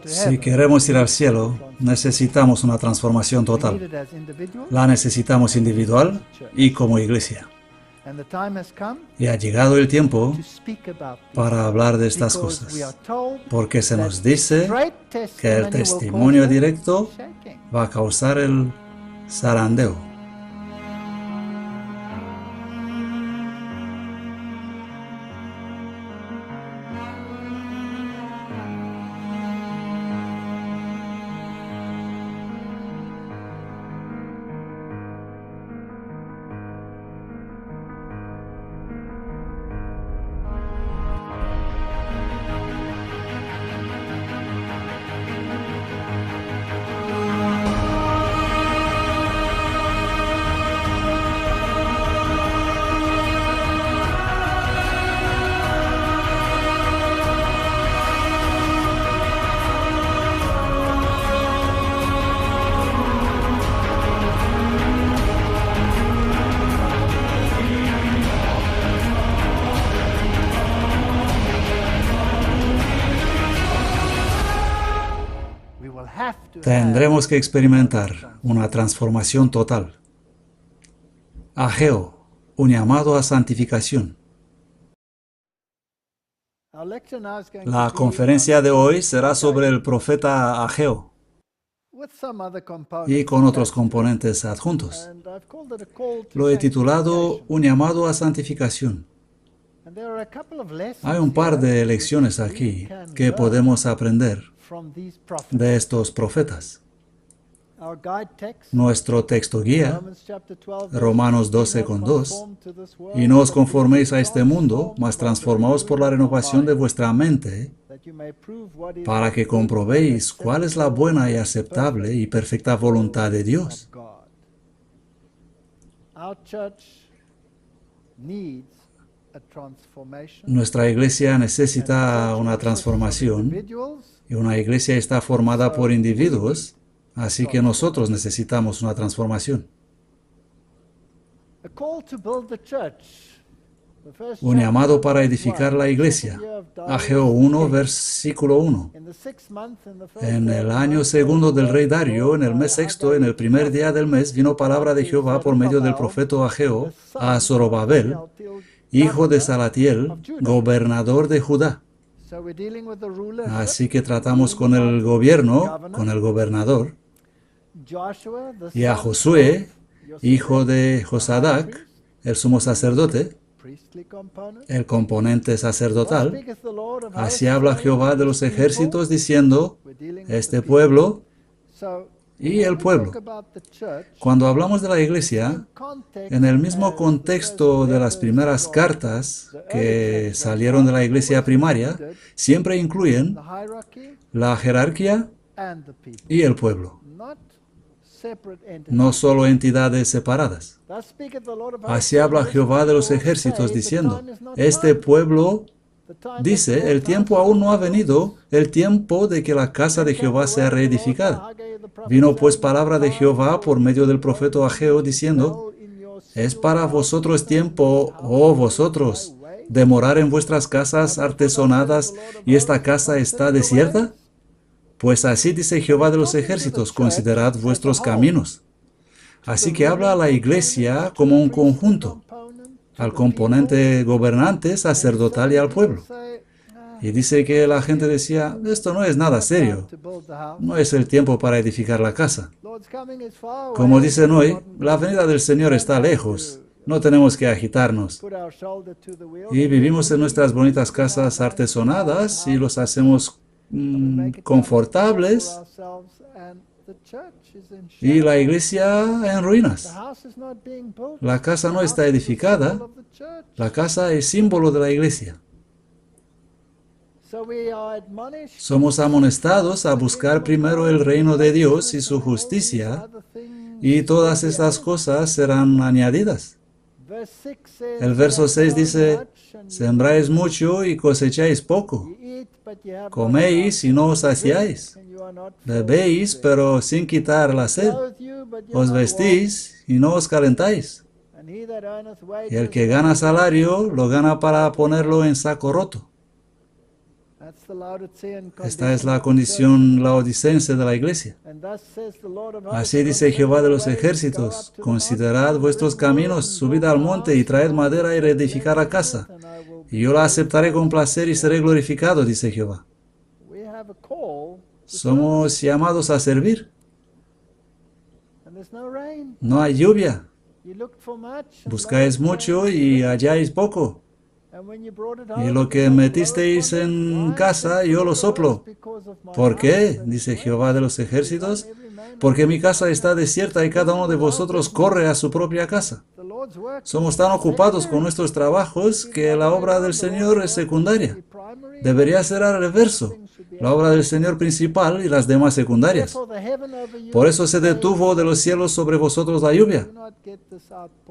Si queremos ir al cielo, necesitamos una transformación total. La necesitamos individual y como iglesia. Y ha llegado el tiempo para hablar de estas cosas, porque se nos dice que el testimonio directo va a causar el zarandeo. Tendremos que experimentar una transformación total. Ageo, un llamado a santificación. La conferencia de hoy será sobre el profeta Ageo y con otros componentes adjuntos. Lo he titulado Un llamado a santificación. Hay un par de lecciones aquí que podemos aprender de estos profetas. Nuestro texto guía, Romanos 12:2, y no os conforméis a este mundo, mas transformaos por la renovación de vuestra mente, para que comprobéis cuál es la buena y aceptable y perfecta voluntad de Dios. Nuestra iglesia necesita una transformación, y una iglesia está formada por individuos, así que nosotros necesitamos una transformación. Un llamado para edificar la iglesia. Ageo 1, versículo 1. En el año segundo del rey Darío, en el mes sexto, en el primer día del mes, vino palabra de Jehová por medio del profeta Ageo a Zorobabel, hijo de Salatiel, gobernador de Judá. Así que tratamos con el gobierno, con el gobernador, y a Josué, hijo de Josadac, el sumo sacerdote, el componente sacerdotal. Así habla Jehová de los ejércitos diciendo, este pueblo y el pueblo. Cuando hablamos de la iglesia, en el mismo contexto de las primeras cartas que salieron de la iglesia primaria, siempre incluyen la jerarquía y el pueblo, no solo entidades separadas. Así habla Jehová de los ejércitos diciendo, este pueblo dice, el tiempo aún no ha venido, el tiempo de que la casa de Jehová sea reedificada. Vino pues palabra de Jehová por medio del profeta Ageo diciendo, ¿es para vosotros tiempo, oh vosotros, de morar en vuestras casas artesonadas y esta casa está desierta? Pues así dice Jehová de los ejércitos, considerad vuestros caminos. Así que habla a la iglesia como un conjunto, al componente gobernante, sacerdotal y al pueblo. Y dice que la gente decía, esto no es nada serio, no es el tiempo para edificar la casa. Como dicen hoy, la venida del Señor está lejos, no tenemos que agitarnos. Y vivimos en nuestras bonitas casas artesonadas y los hacemos confortables, y la iglesia en ruinas. La casa no está edificada, la casa es símbolo de la iglesia. Somos amonestados a buscar primero el reino de Dios y su justicia, y todas estas cosas serán añadidas. El verso 6 dice, sembráis mucho y cosecháis poco. Coméis y no os saciáis. Bebéis, pero sin quitar la sed. Os vestís y no os calentáis. Y el que gana salario, lo gana para ponerlo en saco roto. Esta es la condición laodicense de la iglesia. Así dice Jehová de los ejércitos: considerad vuestros caminos, subid al monte y traed madera y reedificad la casa. Y yo la aceptaré con placer y seré glorificado, dice Jehová. Somos llamados a servir. No hay lluvia. Buscáis mucho y halláis poco. Y lo que metisteis en casa, yo lo soplo. ¿Por qué? Dice Jehová de los ejércitos. Porque mi casa está desierta y cada uno de vosotros corre a su propia casa. Somos tan ocupados con nuestros trabajos que la obra del Señor es secundaria. Debería ser al reverso. La obra del Señor principal y las demás secundarias. Por eso se detuvo de los cielos sobre vosotros la lluvia.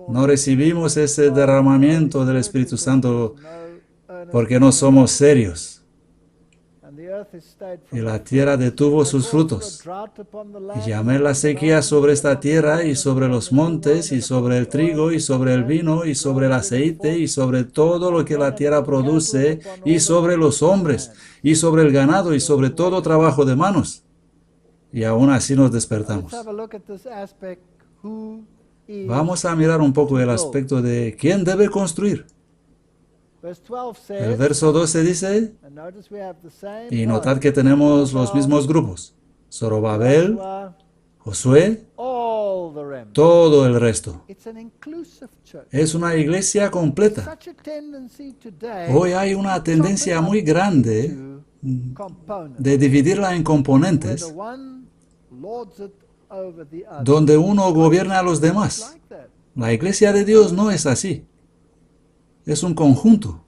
No recibimos ese derramamiento del Espíritu Santo porque no somos serios. Y la tierra detuvo sus frutos. Y llamé la sequía sobre esta tierra y sobre los montes y sobre el trigo y sobre el vino y sobre el aceite y sobre todo lo que la tierra produce y sobre los hombres y sobre el ganado y sobre todo trabajo de manos. Y aún así nos despertamos. Vamos a mirar un poco el aspecto de quién debe construir. El verso 12 dice, y notad que tenemos los mismos grupos: Zorobabel, Josué, todo el resto. Es una iglesia completa. Hoy hay una tendencia muy grande de dividirla en componentes, donde uno gobierna a los demás. La iglesia de Dios no es así. Es un conjunto.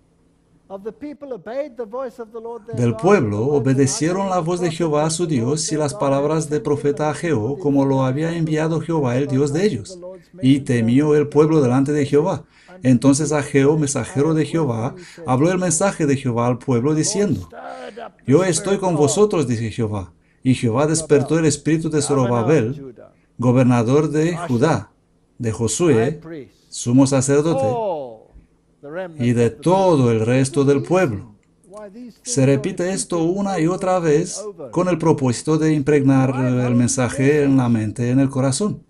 Del pueblo obedecieron la voz de Jehová su Dios y las palabras del profeta Ageo, como lo había enviado Jehová, el Dios de ellos. Y temió el pueblo delante de Jehová. Entonces Ageo, mensajero de Jehová, habló el mensaje de Jehová al pueblo, diciendo: Yo estoy con vosotros, dice Jehová. Y Jehová despertó el espíritu de Zorobabel, gobernador de Judá, de Josué, sumo sacerdote, y de todo el resto del pueblo. Se repite esto una y otra vez con el propósito de impregnar el mensaje en la mente, en el corazón.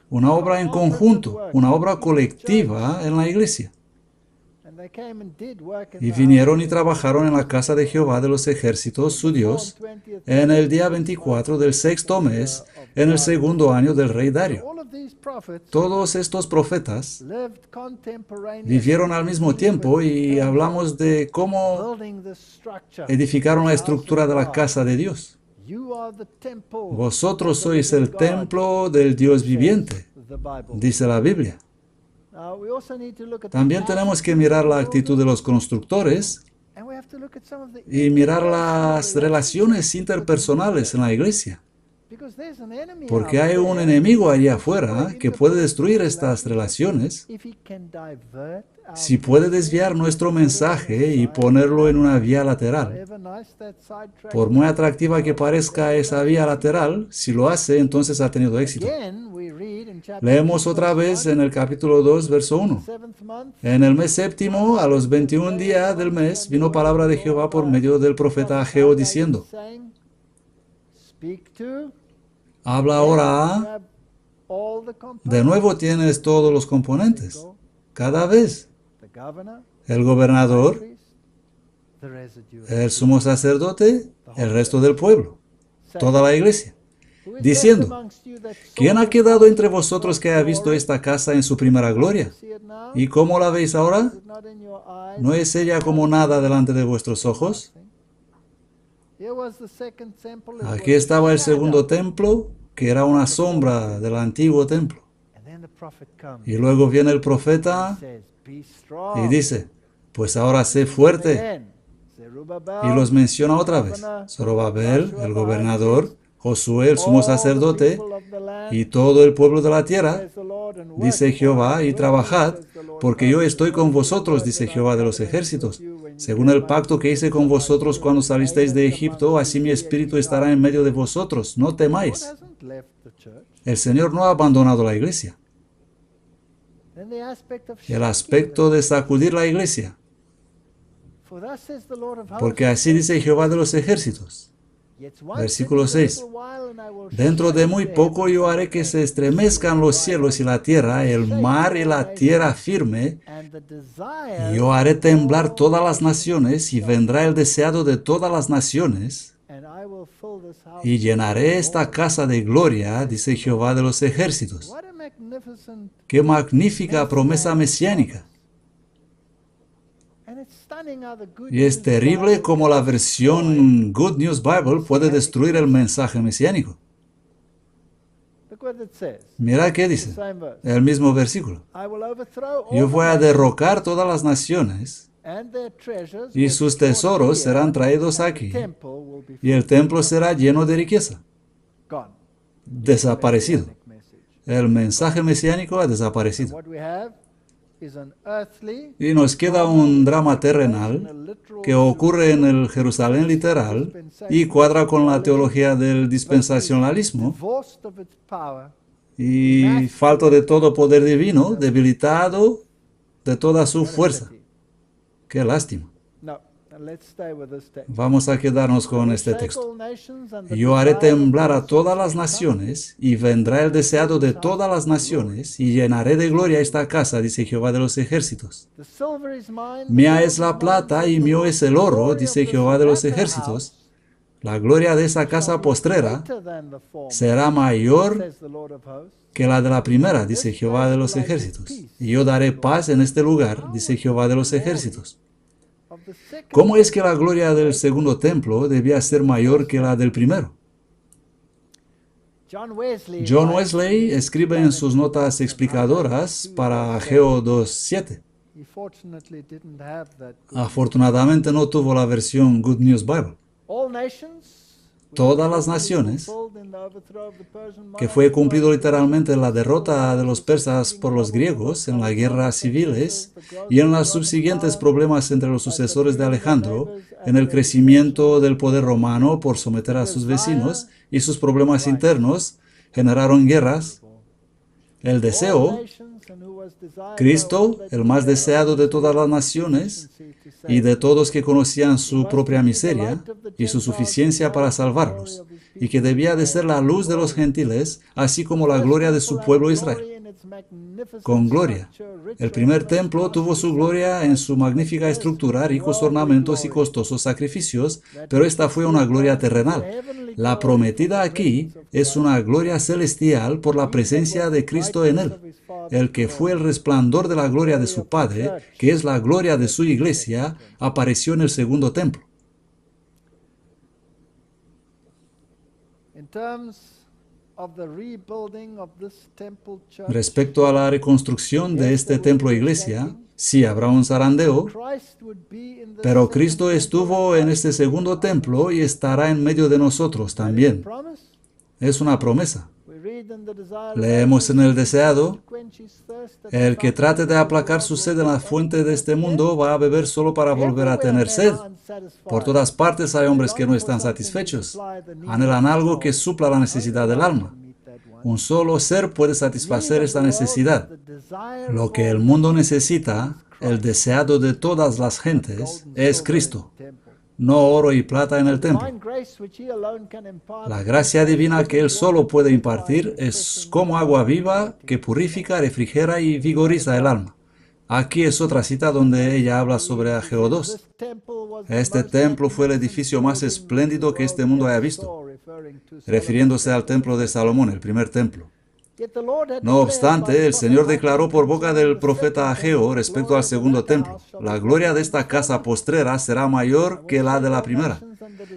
Una obra en conjunto, una obra colectiva en la iglesia. Y vinieron y trabajaron en la casa de Jehová de los ejércitos, su Dios, en el día 24 del sexto mes, en el segundo año del rey Dario. Todos estos profetas vivieron al mismo tiempo y hablamos de cómo edificaron la estructura de la casa de Dios. Vosotros sois el templo del Dios viviente, dice la Biblia. También tenemos que mirar la actitud de los constructores y mirar las relaciones interpersonales en la iglesia. Porque hay un enemigo allá afuera que puede destruir estas relaciones si puede desviar nuestro mensaje y ponerlo en una vía lateral. Por muy atractiva que parezca esa vía lateral, si lo hace, entonces ha tenido éxito. Leemos otra vez en el capítulo 2, verso 1. En el mes séptimo, a los 21 días del mes, vino palabra de Jehová por medio del profeta Ageo, diciendo: Habla ahora. De nuevo tienes todos los componentes. Cada vez. El gobernador, el sumo sacerdote, el resto del pueblo, toda la iglesia. Diciendo: ¿Quién ha quedado entre vosotros que haya visto esta casa en su primera gloria? ¿Y cómo la veis ahora? ¿No es ella como nada delante de vuestros ojos? Aquí estaba el segundo templo, que era una sombra del antiguo templo. Y luego viene el profeta y dice: pues ahora sé fuerte. Y los menciona otra vez: Zorobabel, el gobernador, Josué, el sumo sacerdote, y todo el pueblo de la tierra, dice Jehová, y trabajad, porque yo estoy con vosotros, dice Jehová de los ejércitos. Según el pacto que hice con vosotros cuando salisteis de Egipto, así mi espíritu estará en medio de vosotros. No temáis. El Señor no ha abandonado la iglesia. El aspecto de sacudir la iglesia. Porque así dice Jehová de los ejércitos. Versículo 6. Dentro de muy poco yo haré que se estremezcan los cielos y la tierra, el mar y la tierra firme. Yo haré temblar todas las naciones y vendrá el deseado de todas las naciones. Y llenaré esta casa de gloria, dice Jehová de los ejércitos. ¡Qué magnífica promesa mesiánica! Y es terrible como la versión Good News Bible puede destruir el mensaje mesiánico. Mira qué dice, el mismo versículo. Yo voy a derrocar todas las naciones y sus tesoros serán traídos aquí y el templo será lleno de riqueza. Desaparecido. El mensaje mesiánico ha desaparecido. Y nos queda un drama terrenal que ocurre en el Jerusalén literal y cuadra con la teología del dispensacionalismo y falto de todo poder divino, debilitado de toda su fuerza. ¡Qué lástima! Vamos a quedarnos con este texto. Yo haré temblar a todas las naciones, y vendrá el deseado de todas las naciones, y llenaré de gloria esta casa, dice Jehová de los ejércitos. Mía es la plata y mío es el oro, dice Jehová de los ejércitos. La gloria de esa casa postrera será mayor que la de la primera, dice Jehová de los ejércitos. Y yo daré paz en este lugar, dice Jehová de los ejércitos. ¿Cómo es que la gloria del segundo templo debía ser mayor que la del primero? John Wesley escribe en sus notas explicadoras para Ageo 2:7. Afortunadamente no tuvo la versión Good News Bible. Todas las naciones, que fue cumplido literalmente en la derrota de los persas por los griegos en las guerras civiles y en los subsiguientes problemas entre los sucesores de Alejandro, en el crecimiento del poder romano por someter a sus vecinos y sus problemas internos, generaron guerras. El deseo, Cristo, el más deseado de todas las naciones y de todos que conocían su propia miseria y su suficiencia para salvarlos, y que debía de ser la luz de los gentiles, así como la gloria de su pueblo Israel. Con gloria. El primer templo tuvo su gloria en su magnífica estructura, ricos ornamentos y costosos sacrificios, pero esta fue una gloria terrenal. La prometida aquí es una gloria celestial por la presencia de Cristo en él. El que fue el resplandor de la gloria de su Padre, que es la gloria de su iglesia, apareció en el segundo templo. Respecto a la reconstrucción de este templo iglesia, sí habrá un zarandeo, pero Cristo estuvo en este segundo templo y estará en medio de nosotros también. Es una promesa. Leemos en el deseado, el que trate de aplacar su sed en la fuente de este mundo va a beber solo para volver a tener sed. Por todas partes hay hombres que no están satisfechos. Anhelan algo que supla la necesidad del alma. Un solo ser puede satisfacer esta necesidad. Lo que el mundo necesita, el deseado de todas las gentes, es Cristo. No oro y plata en el templo. La gracia divina que Él solo puede impartir es como agua viva que purifica, refrigera y vigoriza el alma. Aquí es otra cita donde ella habla sobre Ageo 2. Este templo fue el edificio más espléndido que este mundo haya visto, refiriéndose al templo de Salomón, el primer templo. No obstante, el Señor declaró por boca del profeta Ageo respecto al segundo templo: la gloria de esta casa postrera será mayor que la de la primera.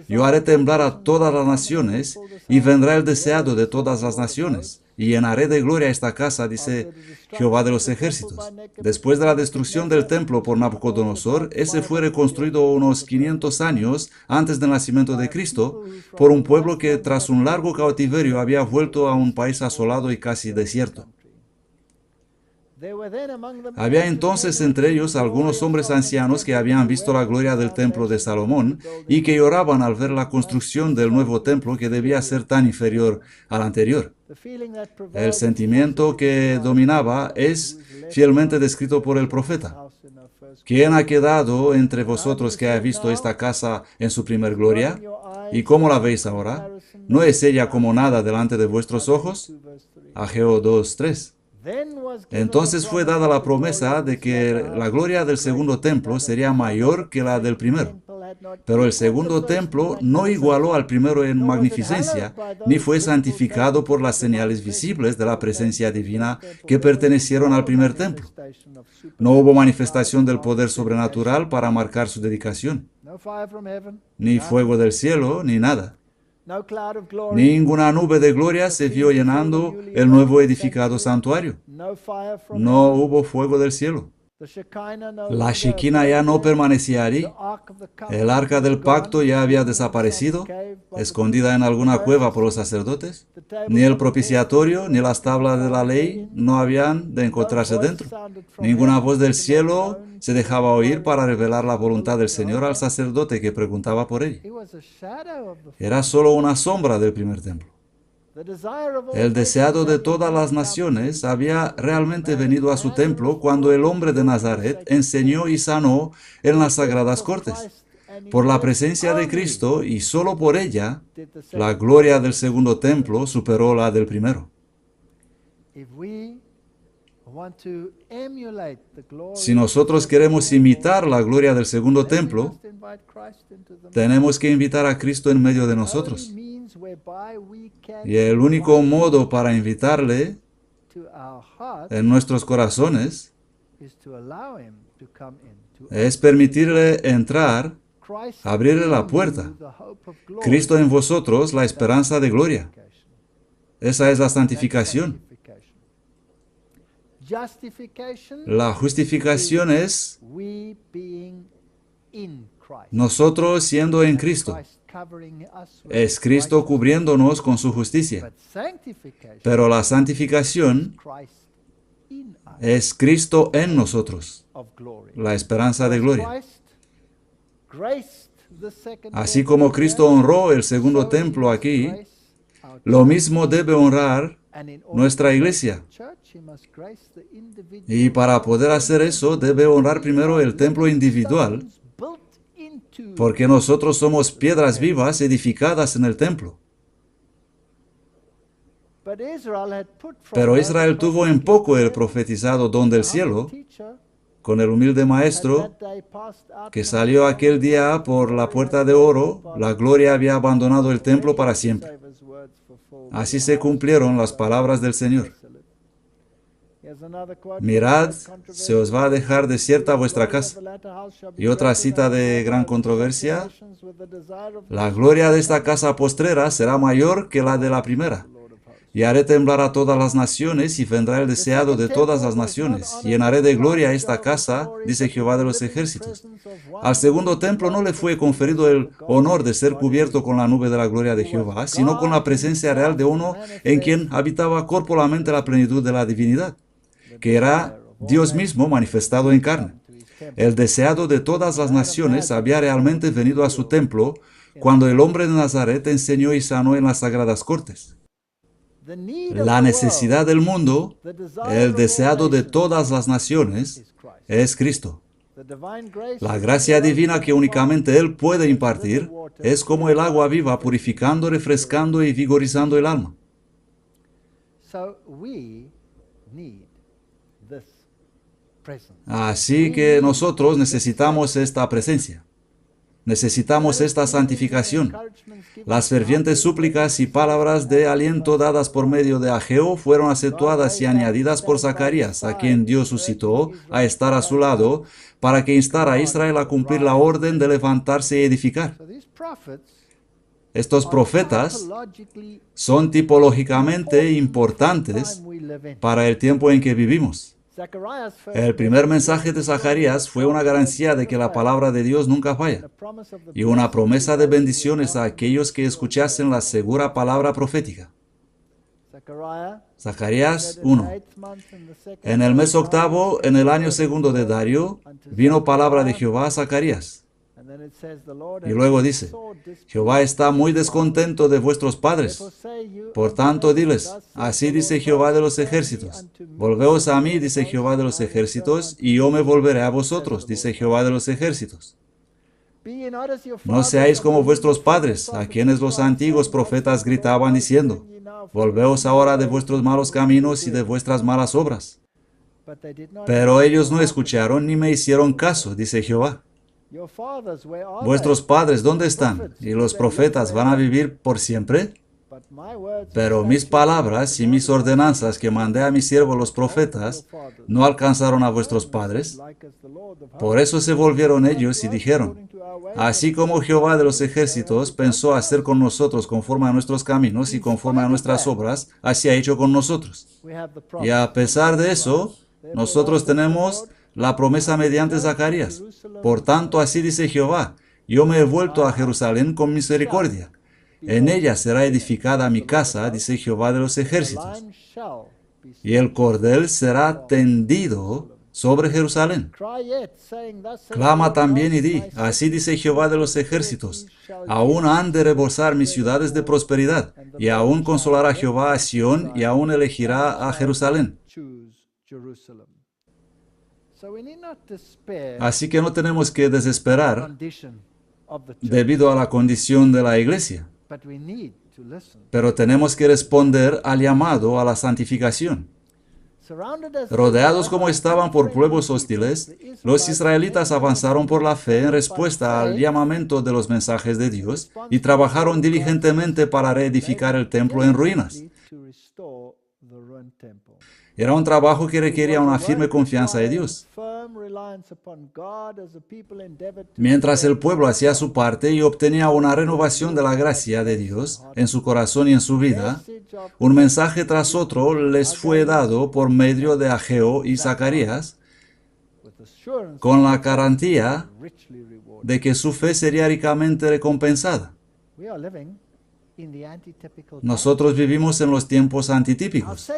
Yo haré temblar a todas las naciones, y vendrá el deseado de todas las naciones, y llenaré de gloria esta casa, dice Jehová de los ejércitos. Después de la destrucción del templo por Nabucodonosor, ese fue reconstruido unos 500 años antes del nacimiento de Cristo, por un pueblo que tras un largo cautiverio había vuelto a un país asolado y casi desierto. Había entonces entre ellos algunos hombres ancianos que habían visto la gloria del templo de Salomón y que lloraban al ver la construcción del nuevo templo que debía ser tan inferior al anterior. El sentimiento que dominaba es fielmente descrito por el profeta. ¿quién ha quedado entre vosotros que haya visto esta casa en su primer gloria? ¿Y cómo la veis ahora? ¿No es ella como nada delante de vuestros ojos? Ageo 2:3. Entonces fue dada la promesa de que la gloria del segundo templo sería mayor que la del primero. Pero el segundo templo no igualó al primero en magnificencia, ni fue santificado por las señales visibles de la presencia divina que pertenecieron al primer templo. No hubo manifestación del poder sobrenatural para marcar su dedicación, ni fuego del cielo, ni nada. Ninguna nube de gloria se vio llenando el nuevo edificado santuario. No hubo fuego del cielo. La Shekinah ya no permanecía allí. El arca del pacto ya había desaparecido, escondida en alguna cueva por los sacerdotes. Ni el propiciatorio ni las tablas de la ley no habían de encontrarse dentro. Ninguna voz del cielo se dejaba oír para revelar la voluntad del Señor al sacerdote que preguntaba por ella. Era solo una sombra del primer templo. El deseado de todas las naciones había realmente venido a su templo cuando el hombre de Nazaret enseñó y sanó en las sagradas cortes. Por la presencia de Cristo y solo por ella, la gloria del segundo templo superó la del primero. Si nosotros queremos imitar la gloria del segundo templo, tenemos que invitar a Cristo en medio de nosotros. Y el único modo para invitarle en nuestros corazones es permitirle entrar, abrirle la puerta. Cristo en vosotros, la esperanza de gloria. Esa es la santificación. La justificación es nosotros siendo en Cristo. Es Cristo cubriéndonos con su justicia. Pero la santificación es Cristo en nosotros, la esperanza de gloria. Así como Cristo honró el segundo templo aquí, lo mismo debe honrar nuestra iglesia. Y para poder hacer eso, debe honrar primero el templo individual, porque nosotros somos piedras vivas edificadas en el templo. Pero Israel tuvo en poco el profetizado don del cielo, con el humilde maestro que salió aquel día por la puerta de oro. La gloria había abandonado el templo para siempre. Así se cumplieron las palabras del Señor. Mirad, se os va a dejar desierta vuestra casa. Y otra cita de gran controversia: la gloria de esta casa postrera será mayor que la de la primera. Y haré temblar a todas las naciones, y vendrá el deseado de todas las naciones. Llenaré de gloria esta casa, dice Jehová de los ejércitos. Al segundo templo no le fue conferido el honor de ser cubierto con la nube de la gloria de Jehová, sino con la presencia real de uno en quien habitaba corporalmente la plenitud de la divinidad, que era Dios mismo manifestado en carne. El deseado de todas las naciones había realmente venido a su templo cuando el hombre de Nazaret enseñó y sanó en las sagradas cortes. La necesidad del mundo, el deseado de todas las naciones, es Cristo. La gracia divina que únicamente Él puede impartir es como el agua viva, purificando, refrescando y vigorizando el alma. Así que nosotros necesitamos esta presencia. Necesitamos esta santificación. Las fervientes súplicas y palabras de aliento dadas por medio de Ageo fueron acentuadas y añadidas por Zacarías, a quien Dios suscitó a estar a su lado, para que instara a Israel a cumplir la orden de levantarse y edificar. Estos profetas son tipológicamente importantes para el tiempo en que vivimos. El primer mensaje de Zacarías fue una garantía de que la palabra de Dios nunca falla, y una promesa de bendiciones a aquellos que escuchasen la segura palabra profética. Zacarías 1. En el mes octavo, en el año segundo de Darío, vino palabra de Jehová a Zacarías. Y luego dice, Jehová está muy descontento de vuestros padres. Por tanto, diles, así dice Jehová de los ejércitos. Volveos a mí, dice Jehová de los ejércitos, y yo me volveré a vosotros, dice Jehová de los ejércitos. No seáis como vuestros padres, a quienes los antiguos profetas gritaban diciendo, volveos ahora de vuestros malos caminos y de vuestras malas obras. Pero ellos no escucharon ni me hicieron caso, dice Jehová. Vuestros padres, ¿dónde están? ¿Y los profetas van a vivir por siempre? Pero mis palabras y mis ordenanzas que mandé a mis siervos los profetas no alcanzaron a vuestros padres. Por eso se volvieron ellos y dijeron, así como Jehová de los ejércitos pensó hacer con nosotros conforme a nuestros caminos y conforme a nuestras obras, así ha hecho con nosotros. Y a pesar de eso, nosotros tenemos la promesa mediante Zacarías. Por tanto, así dice Jehová, yo me he vuelto a Jerusalén con misericordia. En ella será edificada mi casa, dice Jehová de los ejércitos. Y el cordel será tendido sobre Jerusalén. Clama también y di, así dice Jehová de los ejércitos, aún han de rebosar mis ciudades de prosperidad, y aún consolará Jehová a Sión, y aún elegirá a Jerusalén. Así que no tenemos que desesperar debido a la condición de la iglesia, pero tenemos que responder al llamado a la santificación. Rodeados como estaban por pueblos hostiles, los israelitas avanzaron por la fe en respuesta al llamamiento de los mensajes de Dios y trabajaron diligentemente para reedificar el templo en ruinas. Era un trabajo que requería una firme confianza en Dios. Mientras el pueblo hacía su parte y obtenía una renovación de la gracia de Dios en su corazón y en su vida, un mensaje tras otro les fue dado por medio de Ageo y Zacarías, con la garantía de que su fe sería ricamente recompensada. Nosotros vivimos en los tiempos antitípicos.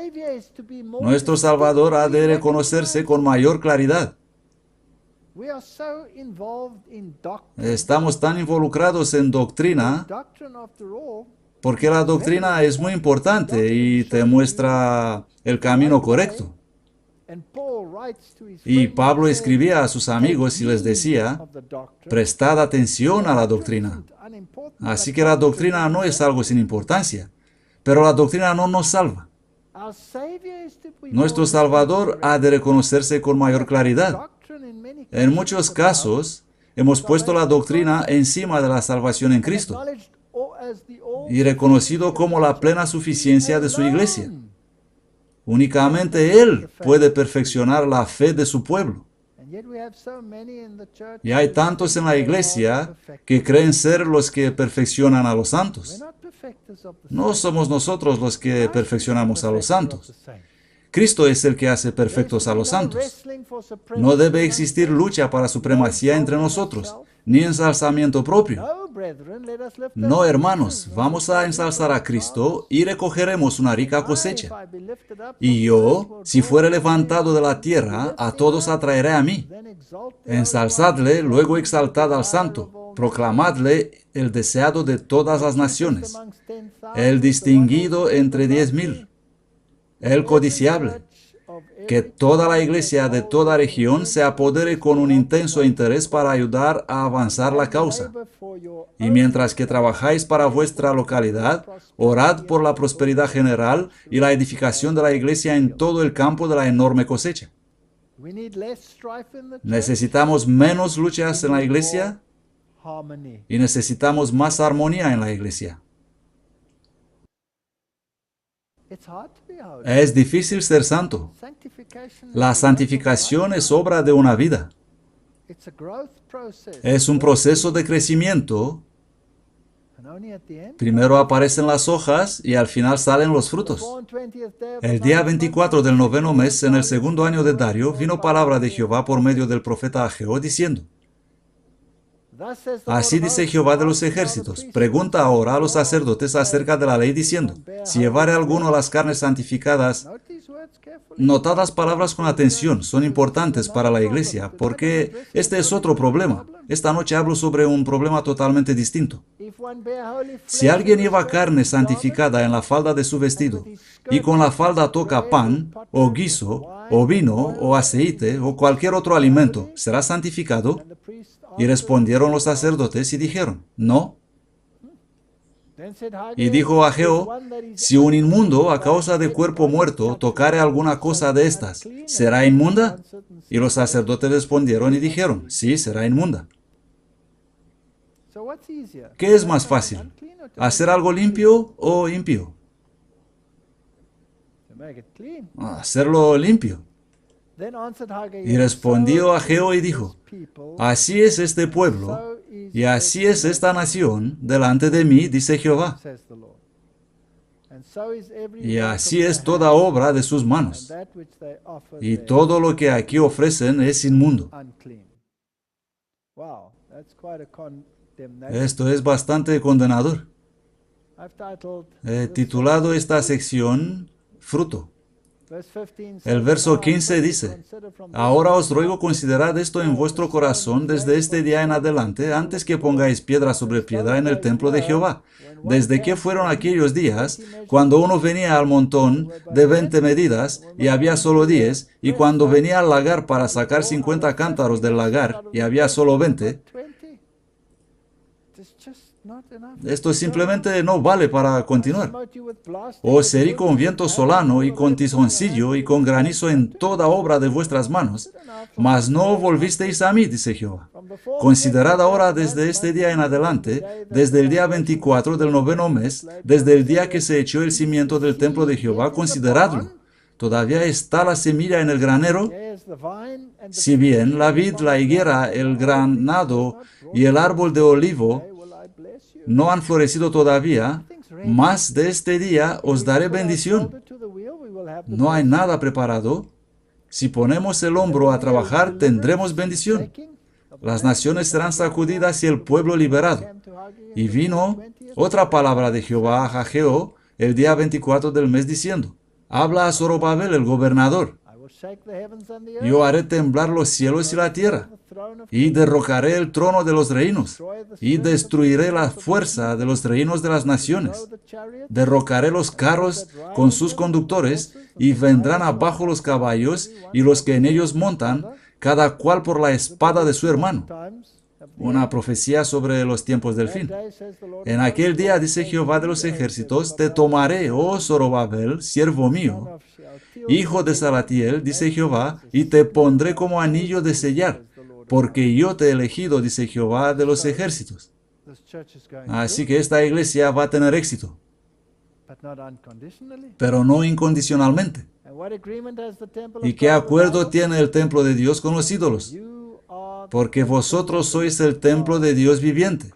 Nuestro Salvador ha de reconocerse con mayor claridad. Estamos tan involucrados en doctrina porque la doctrina es muy importante y te muestra el camino correcto. Y Pablo escribía a sus amigos y les decía, prestad atención a la doctrina. Así que la doctrina no es algo sin importancia, pero la doctrina no nos salva. Nuestro Salvador ha de reconocerse con mayor claridad. En muchos casos, hemos puesto la doctrina encima de la salvación en Cristo y reconocido como la plena suficiencia de su iglesia. Únicamente Él puede perfeccionar la fe de su pueblo. Y hay tantos en la iglesia que creen ser los que perfeccionan a los santos. No somos nosotros los que perfeccionamos a los santos. Cristo es el que hace perfectos a los santos. No debe existir lucha para supremacía entre nosotros, ni ensalzamiento propio. No, hermanos, vamos a ensalzar a Cristo y recogeremos una rica cosecha. Y yo, si fuere levantado de la tierra, a todos atraeré a mí. Ensalzadle, luego exaltad al Santo. Proclamadle el deseado de todas las naciones, el distinguido entre 10,000. El codiciable, que toda la iglesia de toda región se apodere con un intenso interés para ayudar a avanzar la causa. Y mientras que trabajáis para vuestra localidad, orad por la prosperidad general y la edificación de la iglesia en todo el campo de la enorme cosecha. Necesitamos menos luchas en la iglesia y necesitamos más armonía en la iglesia. Es difícil ser santo. La santificación es obra de una vida. Es un proceso de crecimiento. Primero aparecen las hojas y al final salen los frutos. El día 24 del 9º mes, en el segundo año de Dario, vino palabra de Jehová por medio del profeta Ageo, diciendo, así dice Jehová de los ejércitos, pregunta ahora a los sacerdotes acerca de la ley, diciendo, si llevare alguno las carnes santificadas Notad las palabras con atención, son importantes para la iglesia, porque este es otro problema. Esta noche hablo sobre un problema totalmente distinto. Si alguien lleva carne santificada en la falda de su vestido, y con la falda toca pan, o guiso, o vino, o aceite, o cualquier otro alimento, ¿será santificado? Y respondieron los sacerdotes y dijeron, no. Y dijo Ageo, si un inmundo a causa de cuerpo muerto tocare alguna cosa de estas, ¿será inmunda? Y los sacerdotes respondieron y dijeron, sí, será inmunda. ¿Qué es más fácil? ¿Hacer algo limpio o impío? Hacerlo limpio. Y respondió Ageo y dijo, así es este pueblo, y así es esta nación delante de mí, dice Jehová. Y así es toda obra de sus manos. Y todo lo que aquí ofrecen es inmundo. Esto es bastante condenador. He titulado esta sección Fruto. El verso 15 dice, ahora os ruego considerad esto en vuestro corazón desde este día en adelante, antes que pongáis piedra sobre piedra en el templo de Jehová. ¿Desde qué fueron aquellos días, cuando uno venía al montón de 20 medidas y había solo 10, y cuando venía al lagar para sacar 50 cántaros del lagar y había solo 20? Esto simplemente no vale para continuar. Os herí con viento solano y con tizoncillo y con granizo en toda obra de vuestras manos, mas no volvisteis a mí, dice Jehová. Considerad ahora desde este día en adelante, desde el día 24 del 9º mes, desde el día que se echó el cimiento del templo de Jehová, consideradlo. ¿Todavía está la semilla en el granero? Si bien la vid, la higuera, el granado y el árbol de olivo no han florecido todavía, más de este día os daré bendición. No hay nada preparado. Si ponemos el hombro a trabajar, tendremos bendición. Las naciones serán sacudidas y el pueblo liberado. Y vino otra palabra de Jehová a Ageo el día 24 del mes diciendo, habla a Zorobabel el gobernador. Yo haré temblar los cielos y la tierra, y derrocaré el trono de los reinos, y destruiré la fuerza de los reinos de las naciones. Derrocaré los carros con sus conductores, y vendrán abajo los caballos, y los que en ellos montan, cada cual por la espada de su hermano. Una profecía sobre los tiempos del fin. En aquel día, dice Jehová de los ejércitos, te tomaré, oh Zorobabel, siervo mío, hijo de Salatiel, dice Jehová, y te pondré como anillo de sellar, porque yo te he elegido, dice Jehová de los ejércitos. Así que esta iglesia va a tener éxito, pero no incondicionalmente. ¿Y qué acuerdo tiene el templo de Dios con los ídolos? Porque vosotros sois el templo de Dios viviente,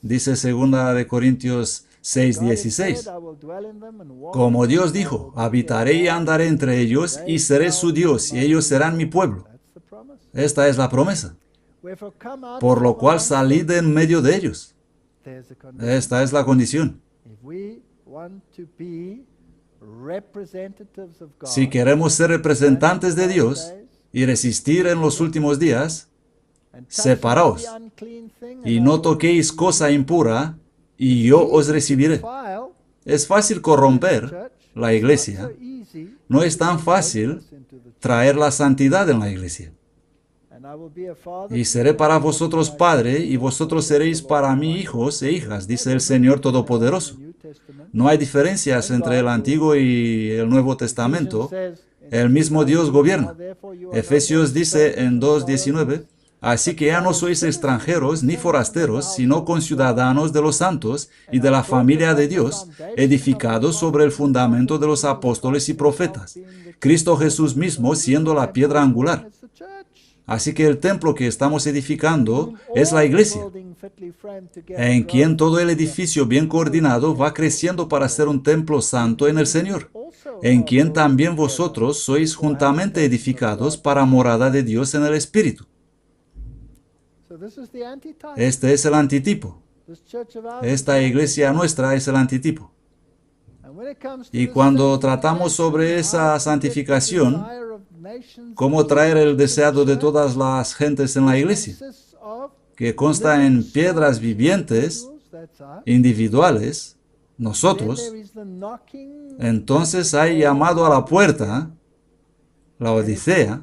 dice 2 Corintios 6:16. Como Dios dijo, habitaré y andaré entre ellos, y seré su Dios, y ellos serán mi pueblo. Esta es la promesa. Por lo cual salid de en medio de ellos. Esta es la condición. Si queremos ser representantes de Dios y resistir en los últimos días, separaos, y no toquéis cosa impura, y yo os recibiré. Es fácil corromper la iglesia. No es tan fácil traer la santidad en la iglesia. Y seré para vosotros padre, y vosotros seréis para mí hijos e hijas, dice el Señor Todopoderoso. No hay diferencias entre el Antiguo y el Nuevo Testamento. El mismo Dios gobierna. Efesios dice en 2:19, así que ya no sois extranjeros ni forasteros, sino conciudadanos de los santos y de la familia de Dios, edificados sobre el fundamento de los apóstoles y profetas, Cristo Jesús mismo siendo la piedra angular. Así que el templo que estamos edificando es la iglesia, en quien todo el edificio bien coordinado va creciendo para ser un templo santo en el Señor, en quien también vosotros sois juntamente edificados para morada de Dios en el Espíritu. Este es el antitipo. Esta iglesia nuestra es el antitipo. Y cuando tratamos sobre esa santificación, cómo traer el deseado de todas las gentes en la iglesia, que consta en piedras vivientes, individuales, nosotros, entonces hay llamado a la puerta, la Odisea,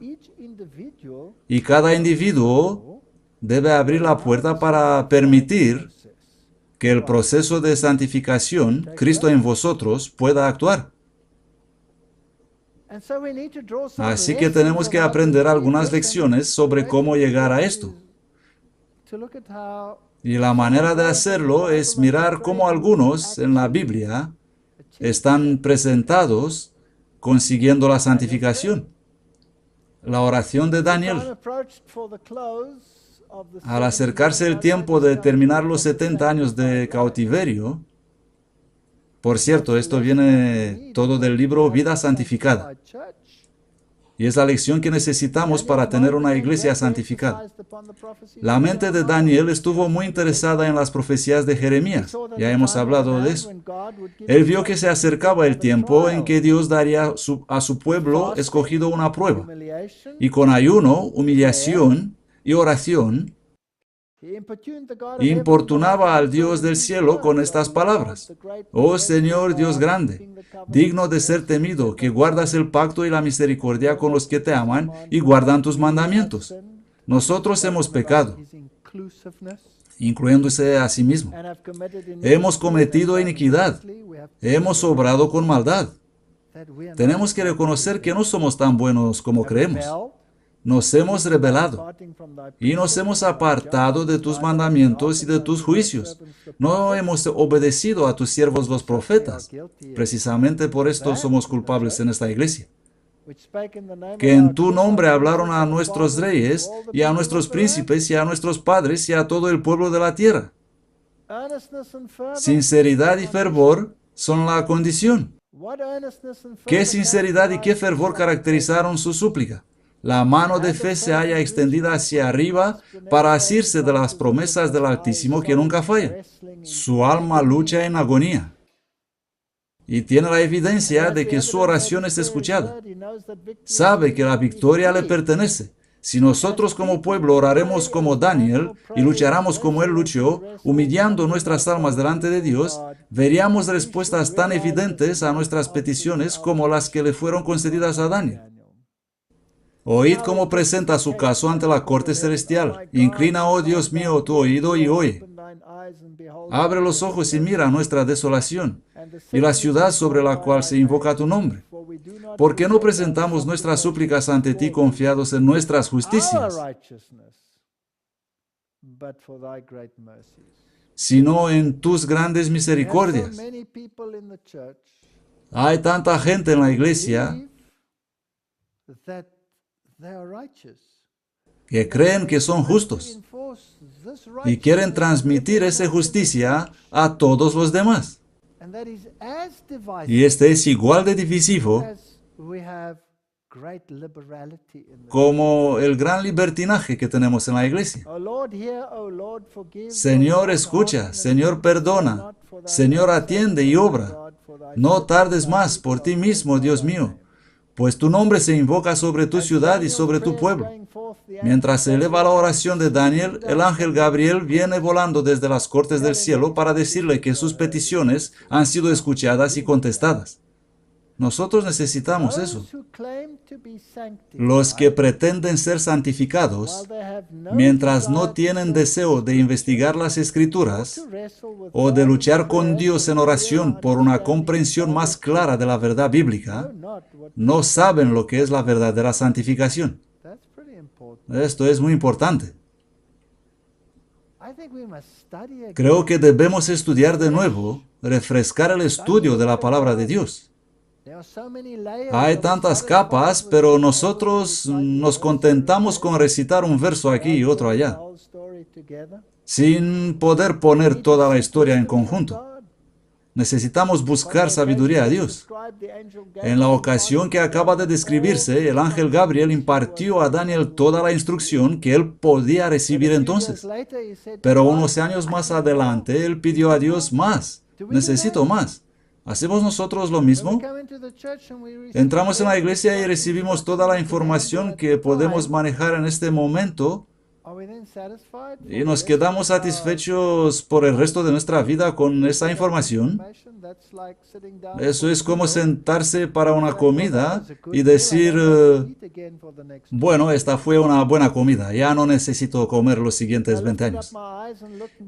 y cada individuo debe abrir la puerta para permitir que el proceso de santificación, Cristo en vosotros, pueda actuar. Así que tenemos que aprender algunas lecciones sobre cómo llegar a esto. Y la manera de hacerlo es mirar cómo algunos en la Biblia están presentados consiguiendo la santificación. La oración de Daniel. Al acercarse el tiempo de terminar los 70 años de cautiverio, por cierto, esto viene todo del libro Vida Santificada. Y es la lección que necesitamos para tener una iglesia santificada. La mente de Daniel estuvo muy interesada en las profecías de Jeremías. Ya hemos hablado de eso. Él vio que se acercaba el tiempo en que Dios daría a su pueblo escogido una prueba. Y con ayuno, humillación y oración, importunaba al Dios del cielo con estas palabras: Oh Señor Dios grande, digno de ser temido, que guardas el pacto y la misericordia con los que te aman y guardan tus mandamientos. Nosotros hemos pecado, incluyéndose a sí mismo. Hemos cometido iniquidad. Hemos obrado con maldad. Tenemos que reconocer que no somos tan buenos como creemos. Nos hemos rebelado y nos hemos apartado de tus mandamientos y de tus juicios. No hemos obedecido a tus siervos los profetas. Precisamente por esto somos culpables en esta iglesia. Que en tu nombre hablaron a nuestros reyes y a nuestros príncipes y a nuestros padres y a todo el pueblo de la tierra. Sinceridad y fervor son la condición. ¿Qué sinceridad y qué fervor caracterizaron su súplica? La mano de fe se halla extendida hacia arriba para asirse de las promesas del Altísimo que nunca fallan. Su alma lucha en agonía y tiene la evidencia de que su oración es escuchada. Sabe que la victoria le pertenece. Si nosotros como pueblo oraremos como Daniel y lucharemos como él luchó, humillando nuestras almas delante de Dios, veríamos respuestas tan evidentes a nuestras peticiones como las que le fueron concedidas a Daniel. Oíd cómo presenta su caso ante la corte celestial. Inclina, oh Dios mío, tu oído y oye. Abre los ojos y mira nuestra desolación y la ciudad sobre la cual se invoca tu nombre. ¿Por qué no presentamos nuestras súplicas ante ti confiados en nuestras justicias, sino en tus grandes misericordias? Hay tanta gente en la iglesia que creen que son justos y quieren transmitir esa justicia a todos los demás. Y este es igual de divisivo como el gran libertinaje que tenemos en la iglesia. Señor, escucha. Señor, perdona. Señor, atiende y obra. No tardes más por ti mismo, Dios mío, pues tu nombre se invoca sobre tu ciudad y sobre tu pueblo. Mientras se eleva la oración de Daniel, el ángel Gabriel viene volando desde las cortes del cielo para decirle que sus peticiones han sido escuchadas y contestadas. Nosotros necesitamos eso. Los que pretenden ser santificados, mientras no tienen deseo de investigar las Escrituras o de luchar con Dios en oración por una comprensión más clara de la verdad bíblica, no saben lo que es la verdadera santificación. Esto es muy importante. Creo que debemos estudiar de nuevo, refrescar el estudio de la palabra de Dios. Hay tantas capas, pero nosotros nos contentamos con recitar un verso aquí y otro allá, sin poder poner toda la historia en conjunto. Necesitamos buscar sabiduría a Dios. En la ocasión que acaba de describirse, el ángel Gabriel impartió a Daniel toda la instrucción que él podía recibir entonces. Pero unos años más adelante, él pidió a Dios más. Necesito más. ¿Hacemos nosotros lo mismo? Entramos en la iglesia y recibimos toda la información que podemos manejar en este momento y nos quedamos satisfechos por el resto de nuestra vida con esa información. Eso es como sentarse para una comida y decir, bueno, esta fue una buena comida, ya no necesito comer los siguientes 20 años.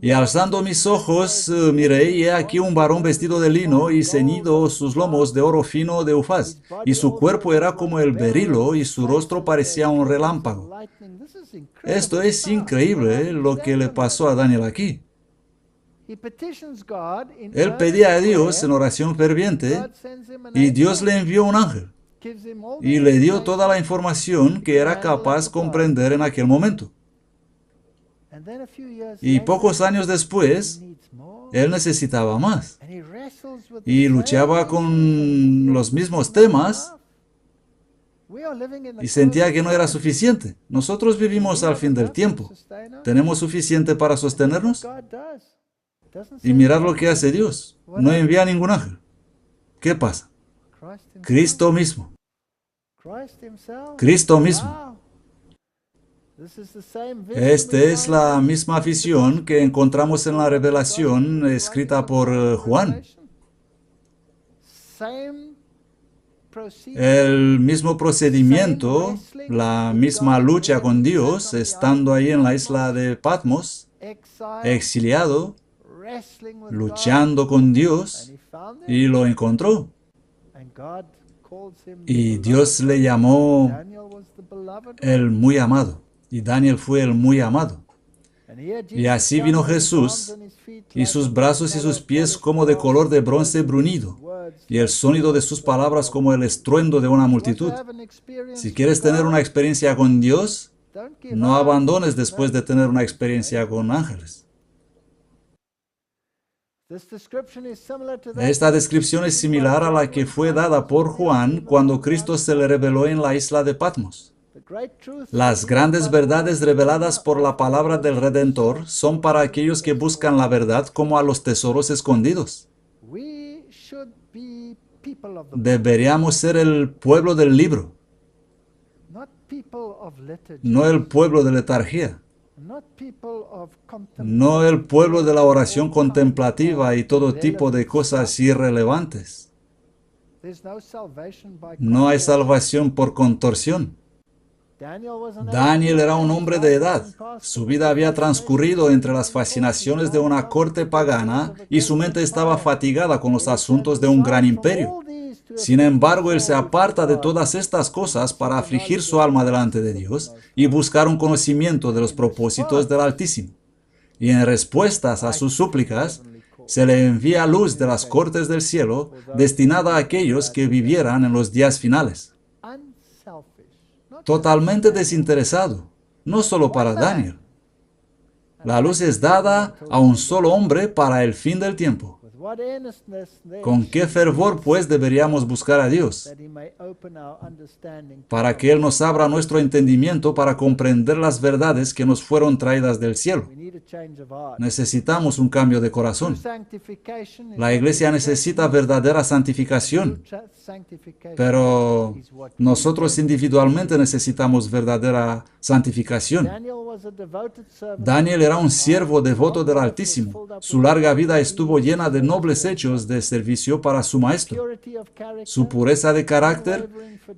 Y alzando mis ojos, miré, y he aquí un varón vestido de lino y ceñido sus lomos de oro fino de Ufaz, y su cuerpo era como el berilo, y su rostro parecía un relámpago. Esto es increíble, lo que le pasó a Daniel aquí. Él pedía a Dios en oración ferviente, y Dios le envió un ángel, y le dio toda la información que era capaz de comprender en aquel momento. Y pocos años después, él necesitaba más, y luchaba con los mismos temas, y sentía que no era suficiente. Nosotros vivimos al fin del tiempo. ¿Tenemos suficiente para sostenernos? Y mirad lo que hace Dios. No envía a ningún ángel. ¿Qué pasa? Cristo mismo. Cristo mismo. Esta es la misma visión que encontramos en la revelación escrita por Juan. El mismo procedimiento, la misma lucha con Dios, estando ahí en la isla de Patmos, exiliado, luchando con Dios, y lo encontró. Y Dios le llamó el muy amado, y Daniel fue el muy amado. Y así vino Jesús, y sus brazos y sus pies como de color de bronce bruñido, y el sonido de sus palabras como el estruendo de una multitud. Si quieres tener una experiencia con Dios, no abandones después de tener una experiencia con ángeles. Esta descripción es similar a la que fue dada por Juan cuando Cristo se le reveló en la isla de Patmos. Las grandes verdades reveladas por la palabra del Redentor son para aquellos que buscan la verdad como a los tesoros escondidos. Deberíamos ser el pueblo del libro, no el pueblo de letargía, no el pueblo de la oración contemplativa y todo tipo de cosas irrelevantes. No hay salvación por contorsión. Daniel era un hombre de edad. Su vida había transcurrido entre las fascinaciones de una corte pagana y su mente estaba fatigada con los asuntos de un gran imperio. Sin embargo, él se aparta de todas estas cosas para afligir su alma delante de Dios y buscar un conocimiento de los propósitos del Altísimo. Y en respuestas a sus súplicas, se le envía luz de las cortes del cielo destinada a aquellos que vivieran en los días finales. Totalmente desinteresado, no solo para Daniel. La luz es dada a un solo hombre para el fin del tiempo. ¿Con qué fervor, pues, deberíamos buscar a Dios? Para que Él nos abra nuestro entendimiento para comprender las verdades que nos fueron traídas del cielo. Necesitamos un cambio de corazón. La iglesia necesita verdadera santificación, pero nosotros individualmente necesitamos verdadera santificación. Daniel era un siervo devoto del Altísimo. Su larga vida estuvo llena de nobles hechos de servicio para su maestro. Su pureza de carácter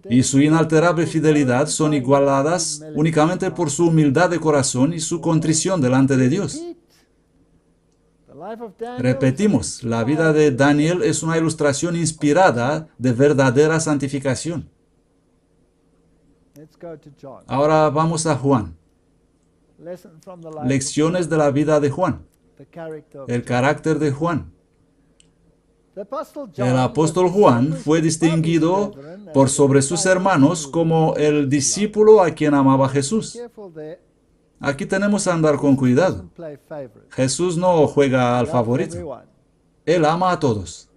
y su inalterable fidelidad son igualadas únicamente por su humildad de corazón y su contrición delante de Dios. Repetimos, la vida de Daniel es una ilustración inspirada de verdadera santificación. Ahora vamos a Juan. Lecciones de la vida de Juan. El carácter de Juan. El apóstol Juan fue distinguido por sobre sus hermanos como el discípulo a quien amaba Jesús. Aquí tenemos que andar con cuidado. Jesús no juega al favorito. Él ama a todos.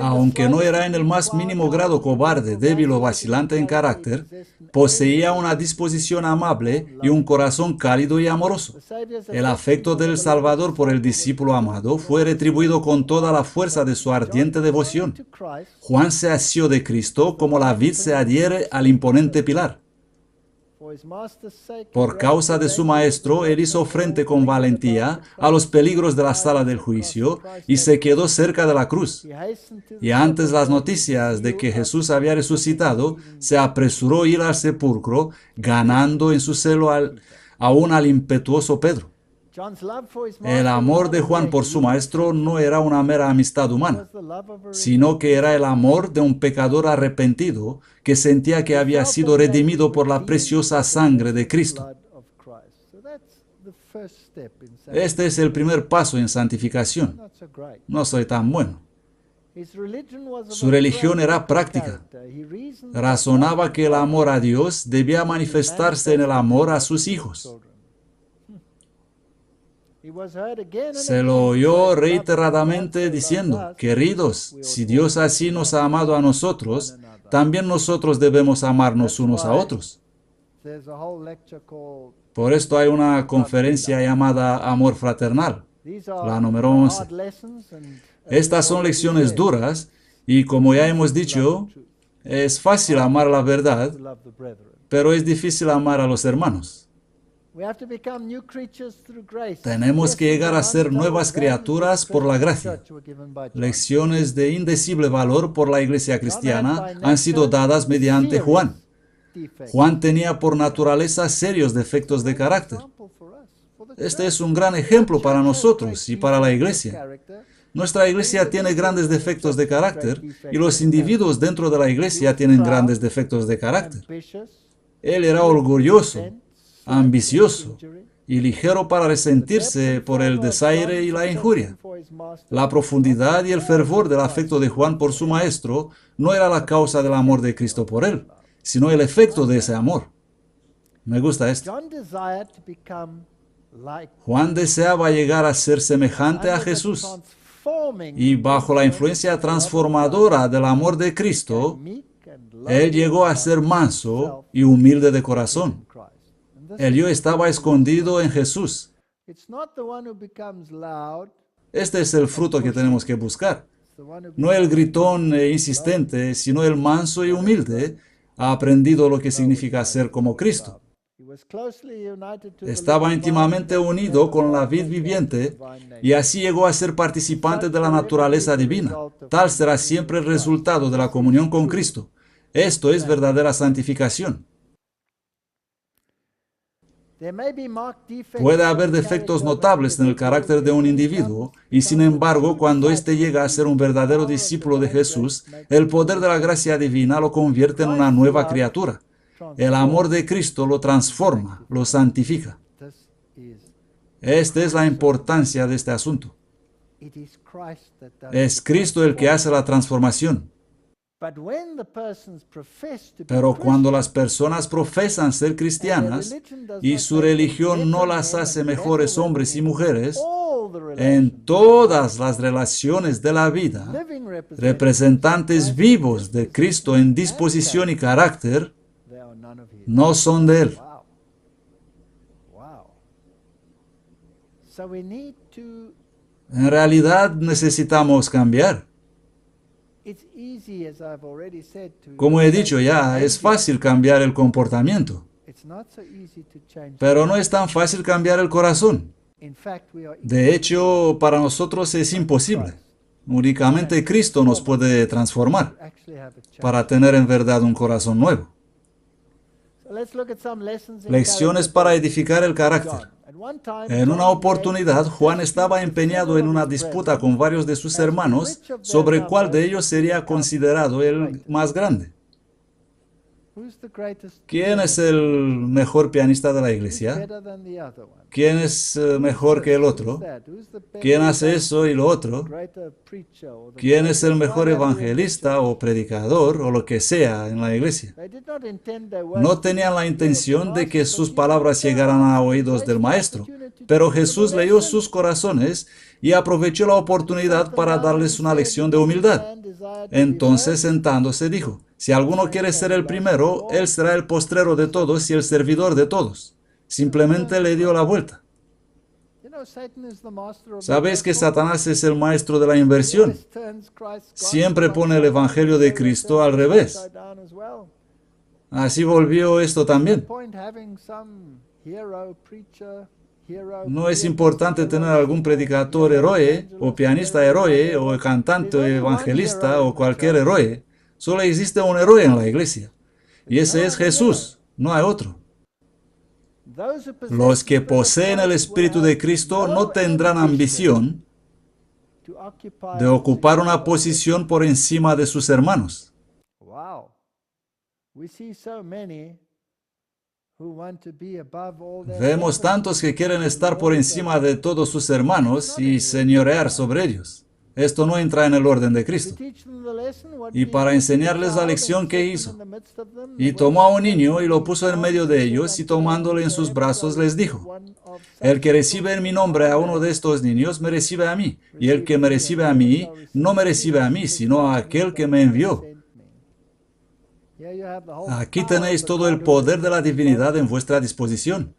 Aunque no era en el más mínimo grado cobarde, débil o vacilante en carácter, poseía una disposición amable y un corazón cálido y amoroso. El afecto del Salvador por el discípulo amado fue retribuido con toda la fuerza de su ardiente devoción. Juan se asió de Cristo como la vid se adhiere al imponente pilar. Por causa de su maestro, él hizo frente con valentía a los peligros de la sala del juicio y se quedó cerca de la cruz. Y antes las noticias de que Jesús había resucitado, se apresuró a ir al sepulcro, ganando en su celo aún al impetuoso Pedro. El amor de Juan por su maestro no era una mera amistad humana, sino que era el amor de un pecador arrepentido que sentía que había sido redimido por la preciosa sangre de Cristo. Este es el primer paso en santificación. No soy tan bueno. Su religión era práctica. Razonaba que el amor a Dios debía manifestarse en el amor a sus hijos. Se lo oyó reiteradamente diciendo: queridos, si Dios así nos ha amado a nosotros, también nosotros debemos amarnos unos a otros. Por esto hay una conferencia llamada Amor Fraternal, la número 11. Estas son lecciones duras y, como ya hemos dicho, es fácil amar la verdad, pero es difícil amar a los hermanos. Tenemos que llegar a ser nuevas criaturas por la gracia. Lecciones de indecible valor por la Iglesia cristiana han sido dadas mediante Juan. Juan tenía por naturaleza serios defectos de carácter. Este es un gran ejemplo para nosotros y para la Iglesia. Nuestra Iglesia tiene grandes defectos de carácter y los individuos dentro de la Iglesia tienen grandes defectos de carácter. Él era orgulloso, ambicioso y ligero para resentirse por el desaire y la injuria. La profundidad y el fervor del afecto de Juan por su maestro no era la causa del amor de Cristo por él, sino el efecto de ese amor. Me gusta esto. Juan deseaba llegar a ser semejante a Jesús, y bajo la influencia transformadora del amor de Cristo, él llegó a ser manso y humilde de corazón. El yo estaba escondido en Jesús. Este es el fruto que tenemos que buscar. No el gritón e insistente, sino el manso y humilde ha aprendido lo que significa ser como Cristo. Estaba íntimamente unido con la vid viviente y así llegó a ser participante de la naturaleza divina. Tal será siempre el resultado de la comunión con Cristo. Esto es verdadera santificación. Puede haber defectos notables en el carácter de un individuo, y sin embargo, cuando éste llega a ser un verdadero discípulo de Jesús, el poder de la gracia divina lo convierte en una nueva criatura. El amor de Cristo lo transforma, lo santifica. Esta es la importancia de este asunto. Es Cristo el que hace la transformación. Pero cuando las personas profesan ser cristianas y su religión no las hace mejores hombres y mujeres, en todas las relaciones de la vida, representantes vivos de Cristo en disposición y carácter, no son de Él. En realidad necesitamos cambiar. Como he dicho ya, es fácil cambiar el comportamiento, pero no es tan fácil cambiar el corazón. De hecho, para nosotros es imposible. Únicamente Cristo nos puede transformar para tener en verdad un corazón nuevo. Lecciones para edificar el carácter. En una oportunidad, Juan estaba empeñado en una disputa con varios de sus hermanos sobre cuál de ellos sería considerado el más grande. ¿Quién es el mejor pianista de la iglesia? ¿Quién es mejor que el otro? ¿Quién hace eso y lo otro? ¿Quién es el mejor evangelista o predicador o lo que sea en la iglesia? No tenían la intención de que sus palabras llegaran a oídos del maestro, pero Jesús leyó sus corazones y aprovechó la oportunidad para darles una lección de humildad. Entonces, sentándose, dijo: si alguno quiere ser el primero, él será el postrero de todos y el servidor de todos. Simplemente le dio la vuelta. ¿Sabéis que Satanás es el maestro de la inversión? Siempre pone el Evangelio de Cristo al revés. Así volvió esto también. No es importante tener algún predicador héroe, o pianista héroe, o cantante evangelista, o cualquier héroe. Solo existe un héroe en la iglesia. Y ese es Jesús, no hay otro. Los que poseen el Espíritu de Cristo no tendrán ambición de ocupar una posición por encima de sus hermanos. Vemos tantos que quieren estar por encima de todos sus hermanos y señorear sobre ellos. Esto no entra en el orden de Cristo. Y para enseñarles la lección que hizo, y tomó a un niño y lo puso en medio de ellos, y tomándole en sus brazos les dijo: el que recibe en mi nombre a uno de estos niños, me recibe a mí, y el que me recibe a mí, no me recibe a mí, sino a aquel que me envió. Aquí tenéis todo el poder de la divinidad en vuestra disposición.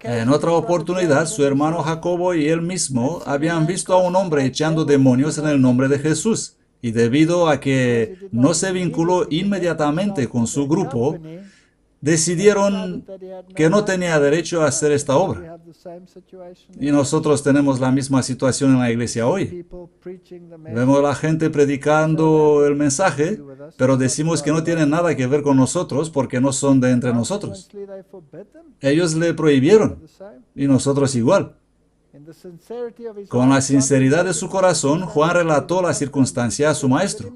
En otra oportunidad, su hermano Jacobo y él mismo habían visto a un hombre echando demonios en el nombre de Jesús, y debido a que no se vinculó inmediatamente con su grupo, decidieron que no tenía derecho a hacer esta obra. Y nosotros tenemos la misma situación en la iglesia hoy. Vemos a la gente predicando el mensaje, pero decimos que no tienen nada que ver con nosotros porque no son de entre nosotros. Ellos le prohibieron, y nosotros igual. Con la sinceridad de su corazón, Juan relató la circunstancia a su maestro.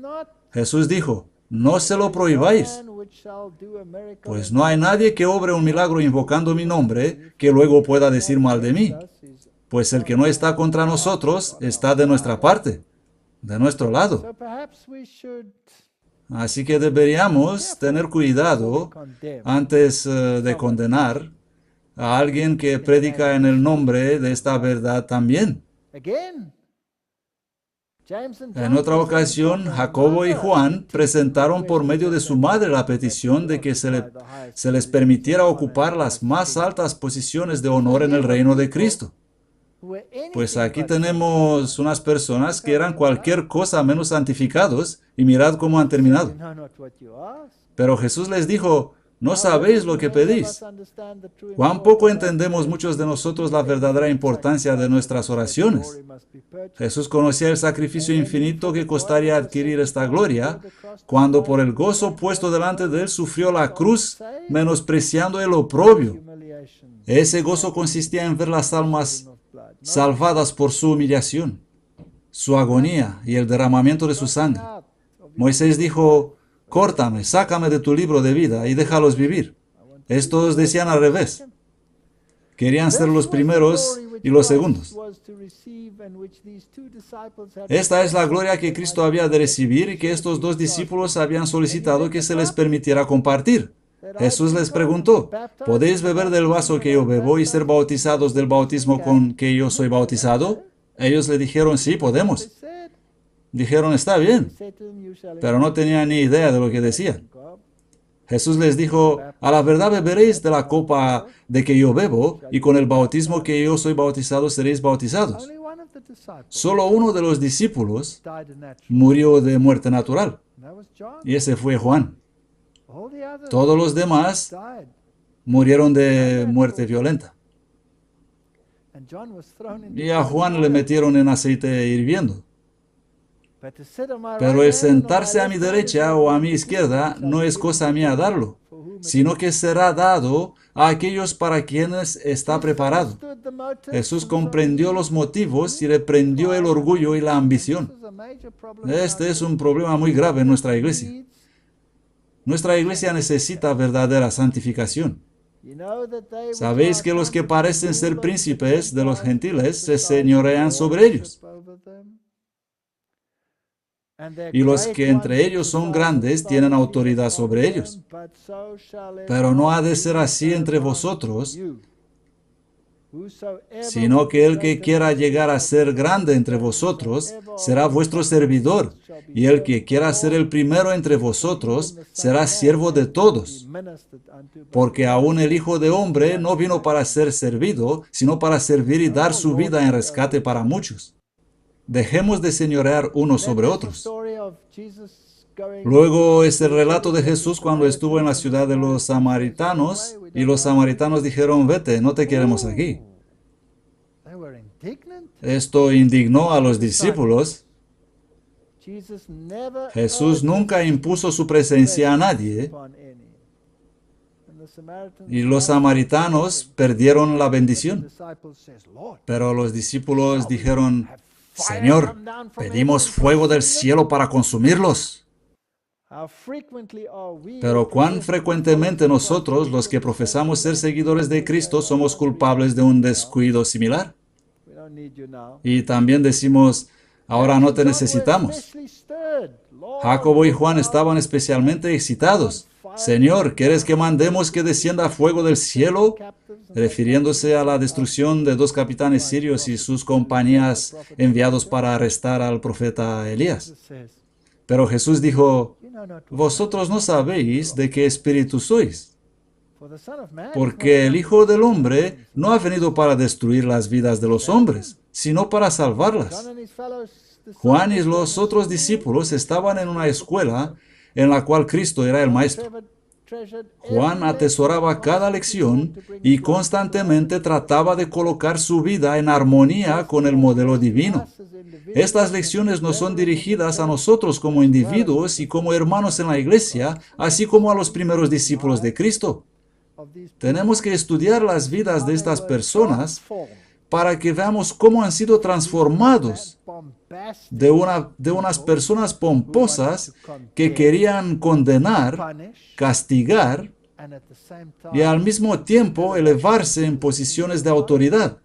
Jesús dijo: no se lo prohibáis, pues no hay nadie que obre un milagro invocando mi nombre que luego pueda decir mal de mí. Pues el que no está contra nosotros está de nuestra parte, de nuestro lado. Así que deberíamos tener cuidado antes de condenar a alguien que predica en el nombre de esta verdad también. En otra ocasión, Jacobo y Juan presentaron por medio de su madre la petición de que se les permitiera ocupar las más altas posiciones de honor en el reino de Cristo. Pues aquí tenemos unas personas que eran cualquier cosa menos santificados, y mirad cómo han terminado. Pero Jesús les dijo: no sabéis lo que pedís. Cuán poco entendemos muchos de nosotros la verdadera importancia de nuestras oraciones. Jesús conocía el sacrificio infinito que costaría adquirir esta gloria, cuando por el gozo puesto delante de él sufrió la cruz, menospreciando el oprobio. Ese gozo consistía en ver las almas salvadas por su humillación, su agonía y el derramamiento de su sangre. Moisés dijo: córtame, sácame de tu libro de vida y déjalos vivir. Estos decían al revés. Querían ser los primeros y los segundos. Esta es la gloria que Cristo había de recibir y que estos dos discípulos habían solicitado que se les permitiera compartir. Jesús les preguntó: ¿podéis beber del vaso que yo bebo y ser bautizados del bautismo con que yo soy bautizado? Ellos le dijeron: sí, podemos. Dijeron: está bien, pero no tenían ni idea de lo que decían. Jesús les dijo: a la verdad beberéis de la copa de que yo bebo, y con el bautismo que yo soy bautizado seréis bautizados. Solo uno de los discípulos murió de muerte natural, y ese fue Juan. Todos los demás murieron de muerte violenta. Y a Juan le metieron en aceite hirviendo. Pero el sentarse a mi derecha o a mi izquierda no es cosa mía darlo, sino que será dado a aquellos para quienes está preparado. Jesús comprendió los motivos y reprendió el orgullo y la ambición. Este es un problema muy grave en nuestra iglesia. Nuestra iglesia necesita verdadera santificación. Sabéis que los que parecen ser príncipes de los gentiles se señorean sobre ellos. Y los que entre ellos son grandes tienen autoridad sobre ellos. Pero no ha de ser así entre vosotros, sino que el que quiera llegar a ser grande entre vosotros será vuestro servidor, y el que quiera ser el primero entre vosotros será siervo de todos. Porque aún el Hijo de Hombre no vino para ser servido, sino para servir y dar su vida en rescate para muchos. Dejemos de señorear unos sobre otros. Luego es el relato de Jesús cuando estuvo en la ciudad de los samaritanos, y los samaritanos dijeron, vete, no te queremos aquí. Esto indignó a los discípulos. Jesús nunca impuso su presencia a nadie, y los samaritanos perdieron la bendición. Pero los discípulos dijeron, Señor, pedimos fuego del cielo para consumirlos. Pero cuán frecuentemente nosotros, los que profesamos ser seguidores de Cristo, somos culpables de un descuido similar. Y también decimos, ahora no te necesitamos. Jacobo y Juan estaban especialmente excitados. Señor, ¿quieres que mandemos que descienda fuego del cielo? Refiriéndose a la destrucción de 2 capitanes sirios y sus compañías enviados para arrestar al profeta Elías. Pero Jesús dijo, vosotros no sabéis de qué espíritu sois, porque el Hijo del Hombre no ha venido para destruir las vidas de los hombres, sino para salvarlas. Juan y los otros discípulos estaban en una escuela en la cual Cristo era el maestro. Juan atesoraba cada lección y constantemente trataba de colocar su vida en armonía con el modelo divino. Estas lecciones nos son dirigidas a nosotros como individuos y como hermanos en la iglesia, así como a los primeros discípulos de Cristo. Tenemos que estudiar las vidas de estas personas para que veamos cómo han sido transformados de unas personas pomposas que querían condenar, castigar y al mismo tiempo elevarse en posiciones de autoridad.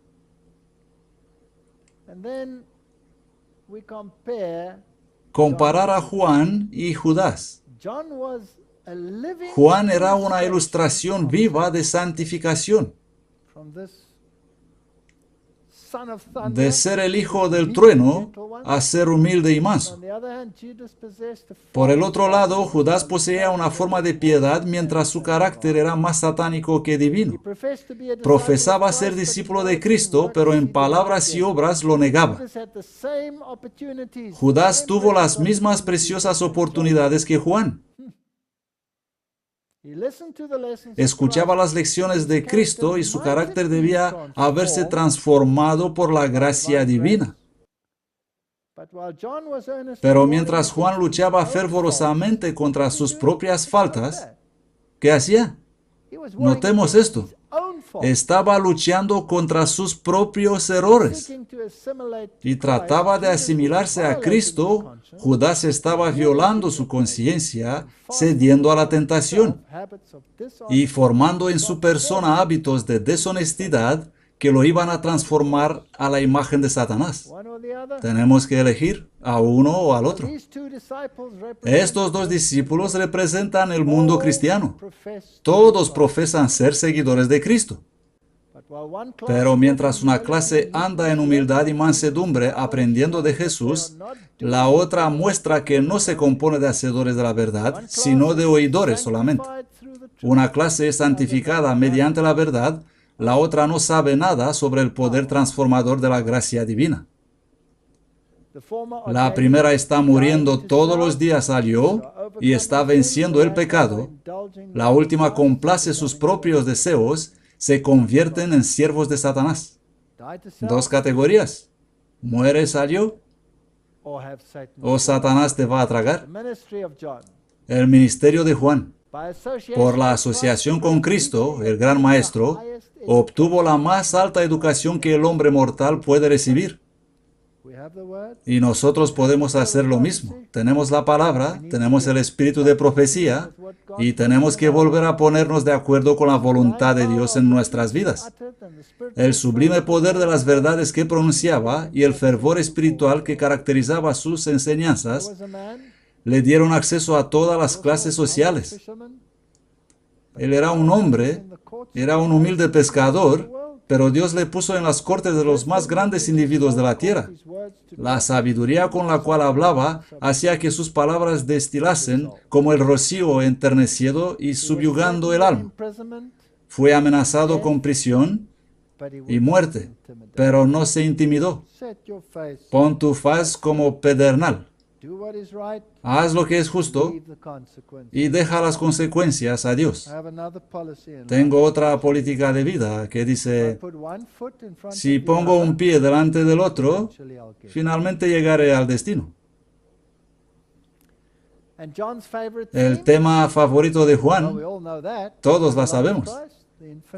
Comparar a Juan y Judas. Juan era una ilustración viva de santificación. De ser el hijo del trueno a ser humilde y manso. Por el otro lado, Judas poseía una forma de piedad mientras su carácter era más satánico que divino. Profesaba ser discípulo de Cristo, pero en palabras y obras lo negaba. Judas tuvo las mismas preciosas oportunidades que Juan. Escuchaba las lecciones de Cristo y su carácter debía haberse transformado por la gracia divina. Pero mientras Juan luchaba fervorosamente contra sus propias faltas, ¿qué hacía? Notemos esto. Estaba luchando contra sus propios errores y trataba de asimilarse a Cristo. Judas estaba violando su conciencia, cediendo a la tentación y formando en su persona hábitos de deshonestidad que lo iban a transformar a la imagen de Satanás. Tenemos que elegir a uno o al otro. Estos 2 discípulos representan el mundo cristiano. Todos profesan ser seguidores de Cristo. Pero mientras una clase anda en humildad y mansedumbre aprendiendo de Jesús, la otra muestra que no se compone de hacedores de la verdad, sino de oidores solamente. Una clase es santificada mediante la verdad, la otra no sabe nada sobre el poder transformador de la gracia divina. La primera está muriendo todos los días al yo y está venciendo el pecado. La última complace sus propios deseos, se convierten en siervos de Satanás. 2 categorías. ¿Mueres al yo o Satanás te va a tragar? El ministerio de Juan, por la asociación con Cristo, el gran maestro, obtuvo la más alta educación que el hombre mortal puede recibir. Y nosotros podemos hacer lo mismo. Tenemos la palabra, tenemos el espíritu de profecía y tenemos que volver a ponernos de acuerdo con la voluntad de Dios en nuestras vidas. El sublime poder de las verdades que pronunciaba y el fervor espiritual que caracterizaba sus enseñanzas le dieron acceso a todas las clases sociales. Él era un hombre, era un humilde pescador, pero Dios le puso en las cortes de los más grandes individuos de la tierra. La sabiduría con la cual hablaba hacía que sus palabras destilasen como el rocío enternecido y subyugando el alma. Fue amenazado con prisión y muerte, pero no se intimidó. Pon tu faz como pedernal. Haz lo que es justo y deja las consecuencias a Dios. Tengo otra política de vida que dice, si pongo un pie delante del otro, finalmente llegaré al destino. El tema favorito de Juan, todos la sabemos,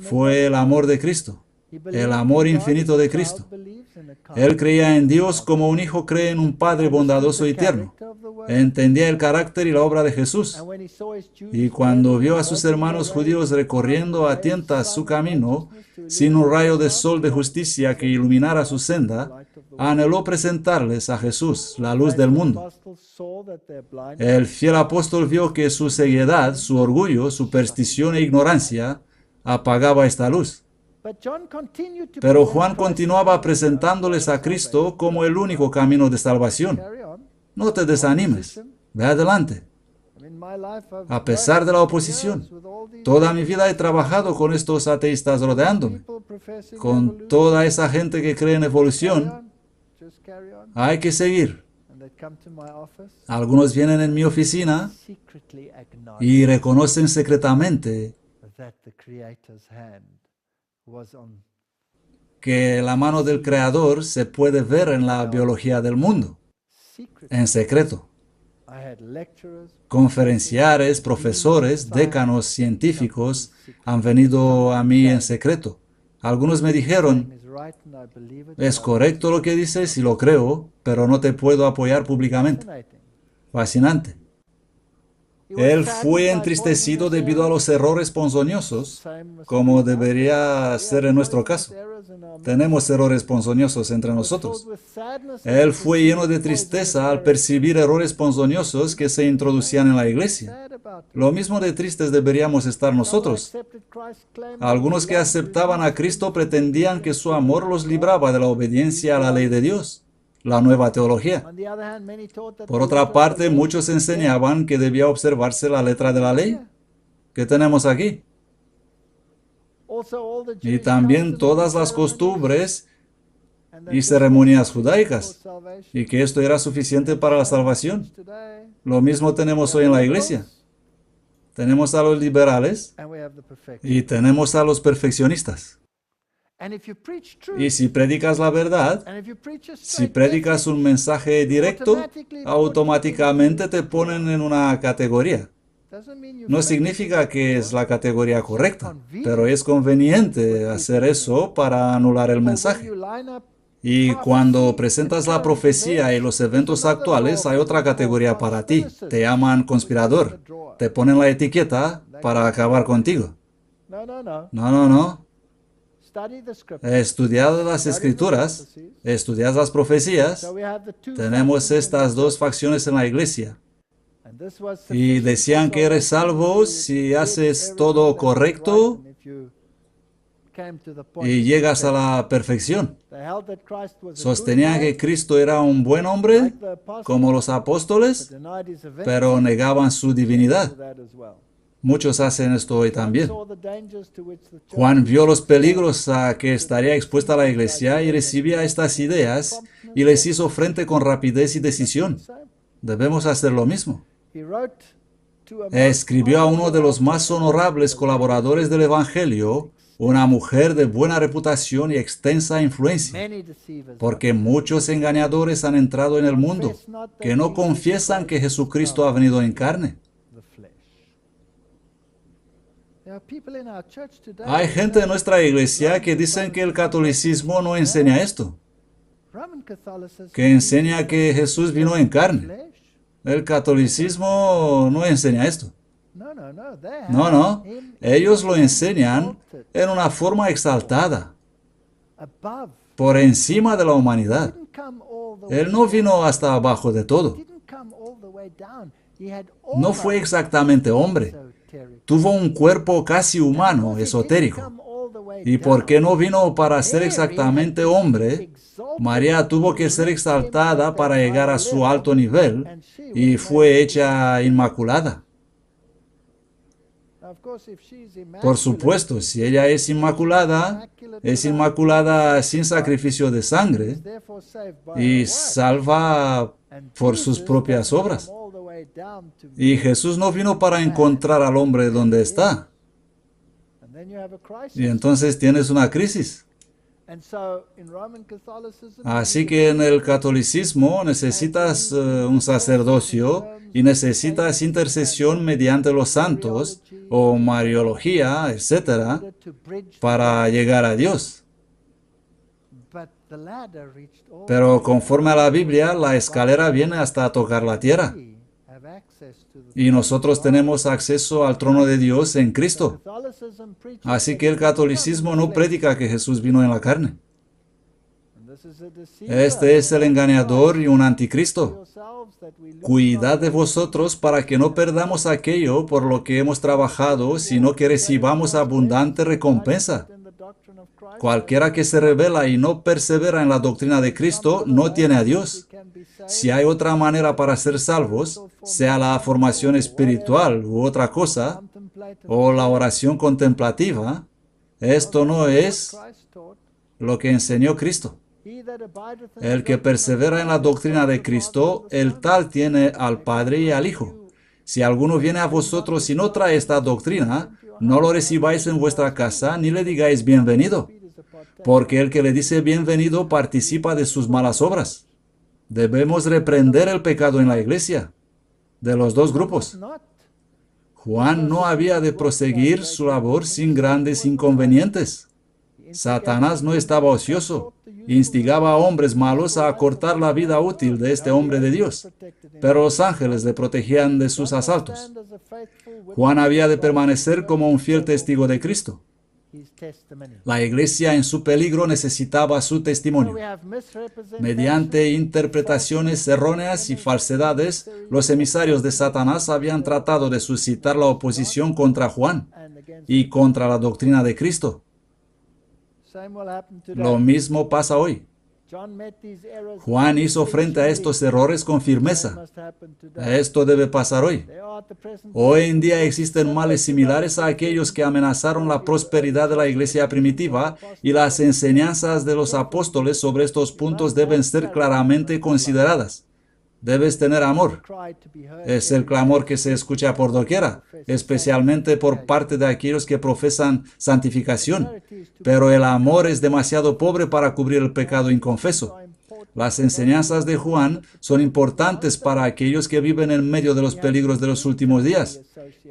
fue el amor de Cristo, el amor infinito de Cristo. Él creía en Dios como un hijo cree en un Padre bondadoso y tierno. Entendía el carácter y la obra de Jesús. Y cuando vio a sus hermanos judíos recorriendo a tientas su camino, sin un rayo de sol de justicia que iluminara su senda, anheló presentarles a Jesús, la luz del mundo. El fiel apóstol vio que su ceguedad, su orgullo, superstición e ignorancia apagaba esta luz. Pero Juan continuaba presentándoles a Cristo como el único camino de salvación. No te desanimes, ve adelante. A pesar de la oposición, toda mi vida he trabajado con estos ateístas rodeándome, con toda esa gente que cree en evolución. Hay que seguir. Algunos vienen en mi oficina y reconocen secretamente que la mano del Creador se puede ver en la biología del mundo, en secreto. Conferenciares, profesores, décanos, científicos han venido a mí en secreto. Algunos me dijeron, es correcto lo que dices y lo creo, pero no te puedo apoyar públicamente. Fascinante. Él fue entristecido debido a los errores ponzoñosos, como debería ser en nuestro caso. Tenemos errores ponzoñosos entre nosotros. Él fue lleno de tristeza al percibir errores ponzoñosos que se introducían en la iglesia. Lo mismo de tristes deberíamos estar nosotros. Algunos que aceptaban a Cristo pretendían que su amor los libraba de la obediencia a la ley de Dios, la nueva teología. Por otra parte, muchos enseñaban que debía observarse la letra de la ley. ¿Qué tenemos aquí? Y también todas las costumbres y ceremonias judaicas, y que esto era suficiente para la salvación. Lo mismo tenemos hoy en la iglesia. Tenemos a los liberales y tenemos a los perfeccionistas. Y si predicas la verdad, si predicas un mensaje directo, automáticamente te ponen en una categoría. No significa que es la categoría correcta, pero es conveniente hacer eso para anular el mensaje. Y cuando presentas la profecía y los eventos actuales, hay otra categoría para ti. Te llaman conspirador. Te ponen la etiqueta para acabar contigo. No. Estudiad las escrituras, estudiad las profecías. Tenemos estas dos facciones en la iglesia. Y decían que eres salvo si haces todo correcto y llegas a la perfección. Sostenían que Cristo era un buen hombre, como los apóstoles, pero negaban su divinidad. Muchos hacen esto hoy también. Juan vio los peligros a que estaría expuesta la iglesia y recibía estas ideas y les hizo frente con rapidez y decisión. Debemos hacer lo mismo. Escribió a uno de los más honorables colaboradores del Evangelio, una mujer de buena reputación y extensa influencia, porque muchos engañadores han entrado en el mundo que no confiesan que Jesucristo ha venido en carne. Hay gente en nuestra iglesia que dicen que el catolicismo no enseña esto. que enseña que Jesús vino en carne. El catolicismo no enseña esto. No, no. Ellos lo enseñan en una forma exaltada, por encima de la humanidad. Él no vino hasta abajo de todo. No fue exactamente hombre. Tuvo un cuerpo casi humano, esotérico. ¿Y por qué no vino para ser exactamente hombre? María tuvo que ser exaltada para llegar a su alto nivel y fue hecha inmaculada. Por supuesto, si ella es inmaculada sin sacrificio de sangre y salva por sus propias obras. Y Jesús no vino para encontrar al hombre donde está. Y entonces tienes una crisis. Así que en el catolicismo necesitas un sacerdocio y necesitas intercesión mediante los santos o mariología, etcétera, para llegar a Dios. Pero conforme a la Biblia, la escalera viene hasta tocar la tierra. Y nosotros tenemos acceso al trono de Dios en Cristo. Así que el catolicismo no predica que Jesús vino en la carne. Este es el engañador y un anticristo. Cuidad de vosotros para que no perdamos aquello por lo que hemos trabajado, sino que recibamos abundante recompensa. Cualquiera que se rebela y no persevera en la doctrina de Cristo no tiene a Dios. Si hay otra manera para ser salvos, sea la formación espiritual u otra cosa, o la oración contemplativa, esto no es lo que enseñó Cristo. El que persevera en la doctrina de Cristo, el tal tiene al Padre y al Hijo. Si alguno viene a vosotros y no trae esta doctrina, no lo recibáis en vuestra casa ni le digáis bienvenido, porque el que le dice bienvenido participa de sus malas obras. Debemos reprender el pecado en la iglesia, de los dos grupos. Juan no había de proseguir su labor sin grandes inconvenientes. Satanás no estaba ocioso. Instigaba a hombres malos a acortar la vida útil de este hombre de Dios, pero los ángeles le protegían de sus asaltos. Juan había de permanecer como un fiel testigo de Cristo. La iglesia en su peligro necesitaba su testimonio. Mediante interpretaciones erróneas y falsedades, los emisarios de Satanás habían tratado de suscitar la oposición contra Juan y contra la doctrina de Cristo. Lo mismo pasa hoy. Juan hizo frente a estos errores con firmeza. Esto debe pasar hoy. Hoy en día existen males similares a aquellos que amenazaron la prosperidad de la iglesia primitiva, y las enseñanzas de los apóstoles sobre estos puntos deben ser claramente consideradas. Debes tener amor. Es el clamor que se escucha por doquiera, especialmente por parte de aquellos que profesan santificación. Pero el amor es demasiado pobre para cubrir el pecado inconfeso. Las enseñanzas de Juan son importantes para aquellos que viven en medio de los peligros de los últimos días.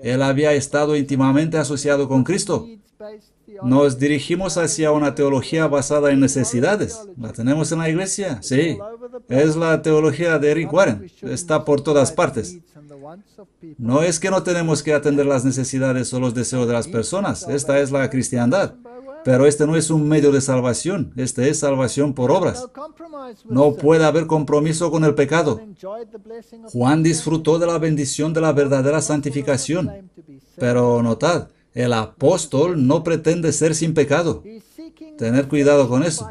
Él había estado íntimamente asociado con Cristo. Nos dirigimos hacia una teología basada en necesidades. ¿La tenemos en la iglesia? Sí. Es la teología de Rick Warren. Está por todas partes. No es que no tenemos que atender las necesidades o los deseos de las personas. Esta es la cristiandad. Pero este no es un medio de salvación. Este es salvación por obras. No puede haber compromiso con el pecado. Juan disfrutó de la bendición de la verdadera santificación. Pero notad, el apóstol no pretende ser sin pecado. Tener cuidado con eso.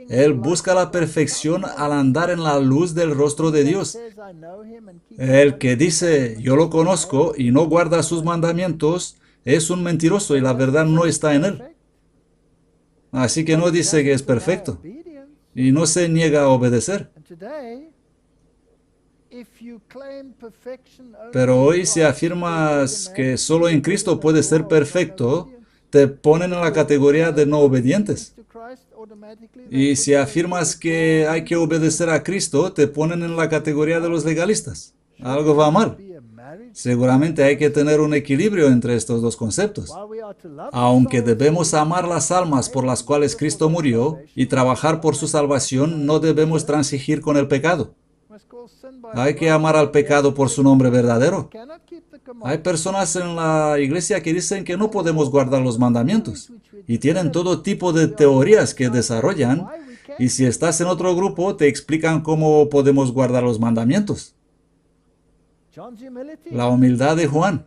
Él busca la perfección al andar en la luz del rostro de Dios. El que dice, yo lo conozco, y no guarda sus mandamientos, es un mentiroso y la verdad no está en él. Así que no dice que es perfecto y no se niega a obedecer. Pero hoy si afirmas que solo en Cristo puedes ser perfecto, te ponen en la categoría de no obedientes. Y si afirmas que hay que obedecer a Cristo, te ponen en la categoría de los legalistas. Algo va mal. Seguramente hay que tener un equilibrio entre estos dos conceptos. Aunque debemos amar las almas por las cuales Cristo murió y trabajar por su salvación, no debemos transigir con el pecado. Hay que amar al pecado por su nombre verdadero. Hay personas en la iglesia que dicen que no podemos guardar los mandamientos y tienen todo tipo de teorías que desarrollan, y si estás en otro grupo te explican cómo podemos guardar los mandamientos. La humildad de Juan.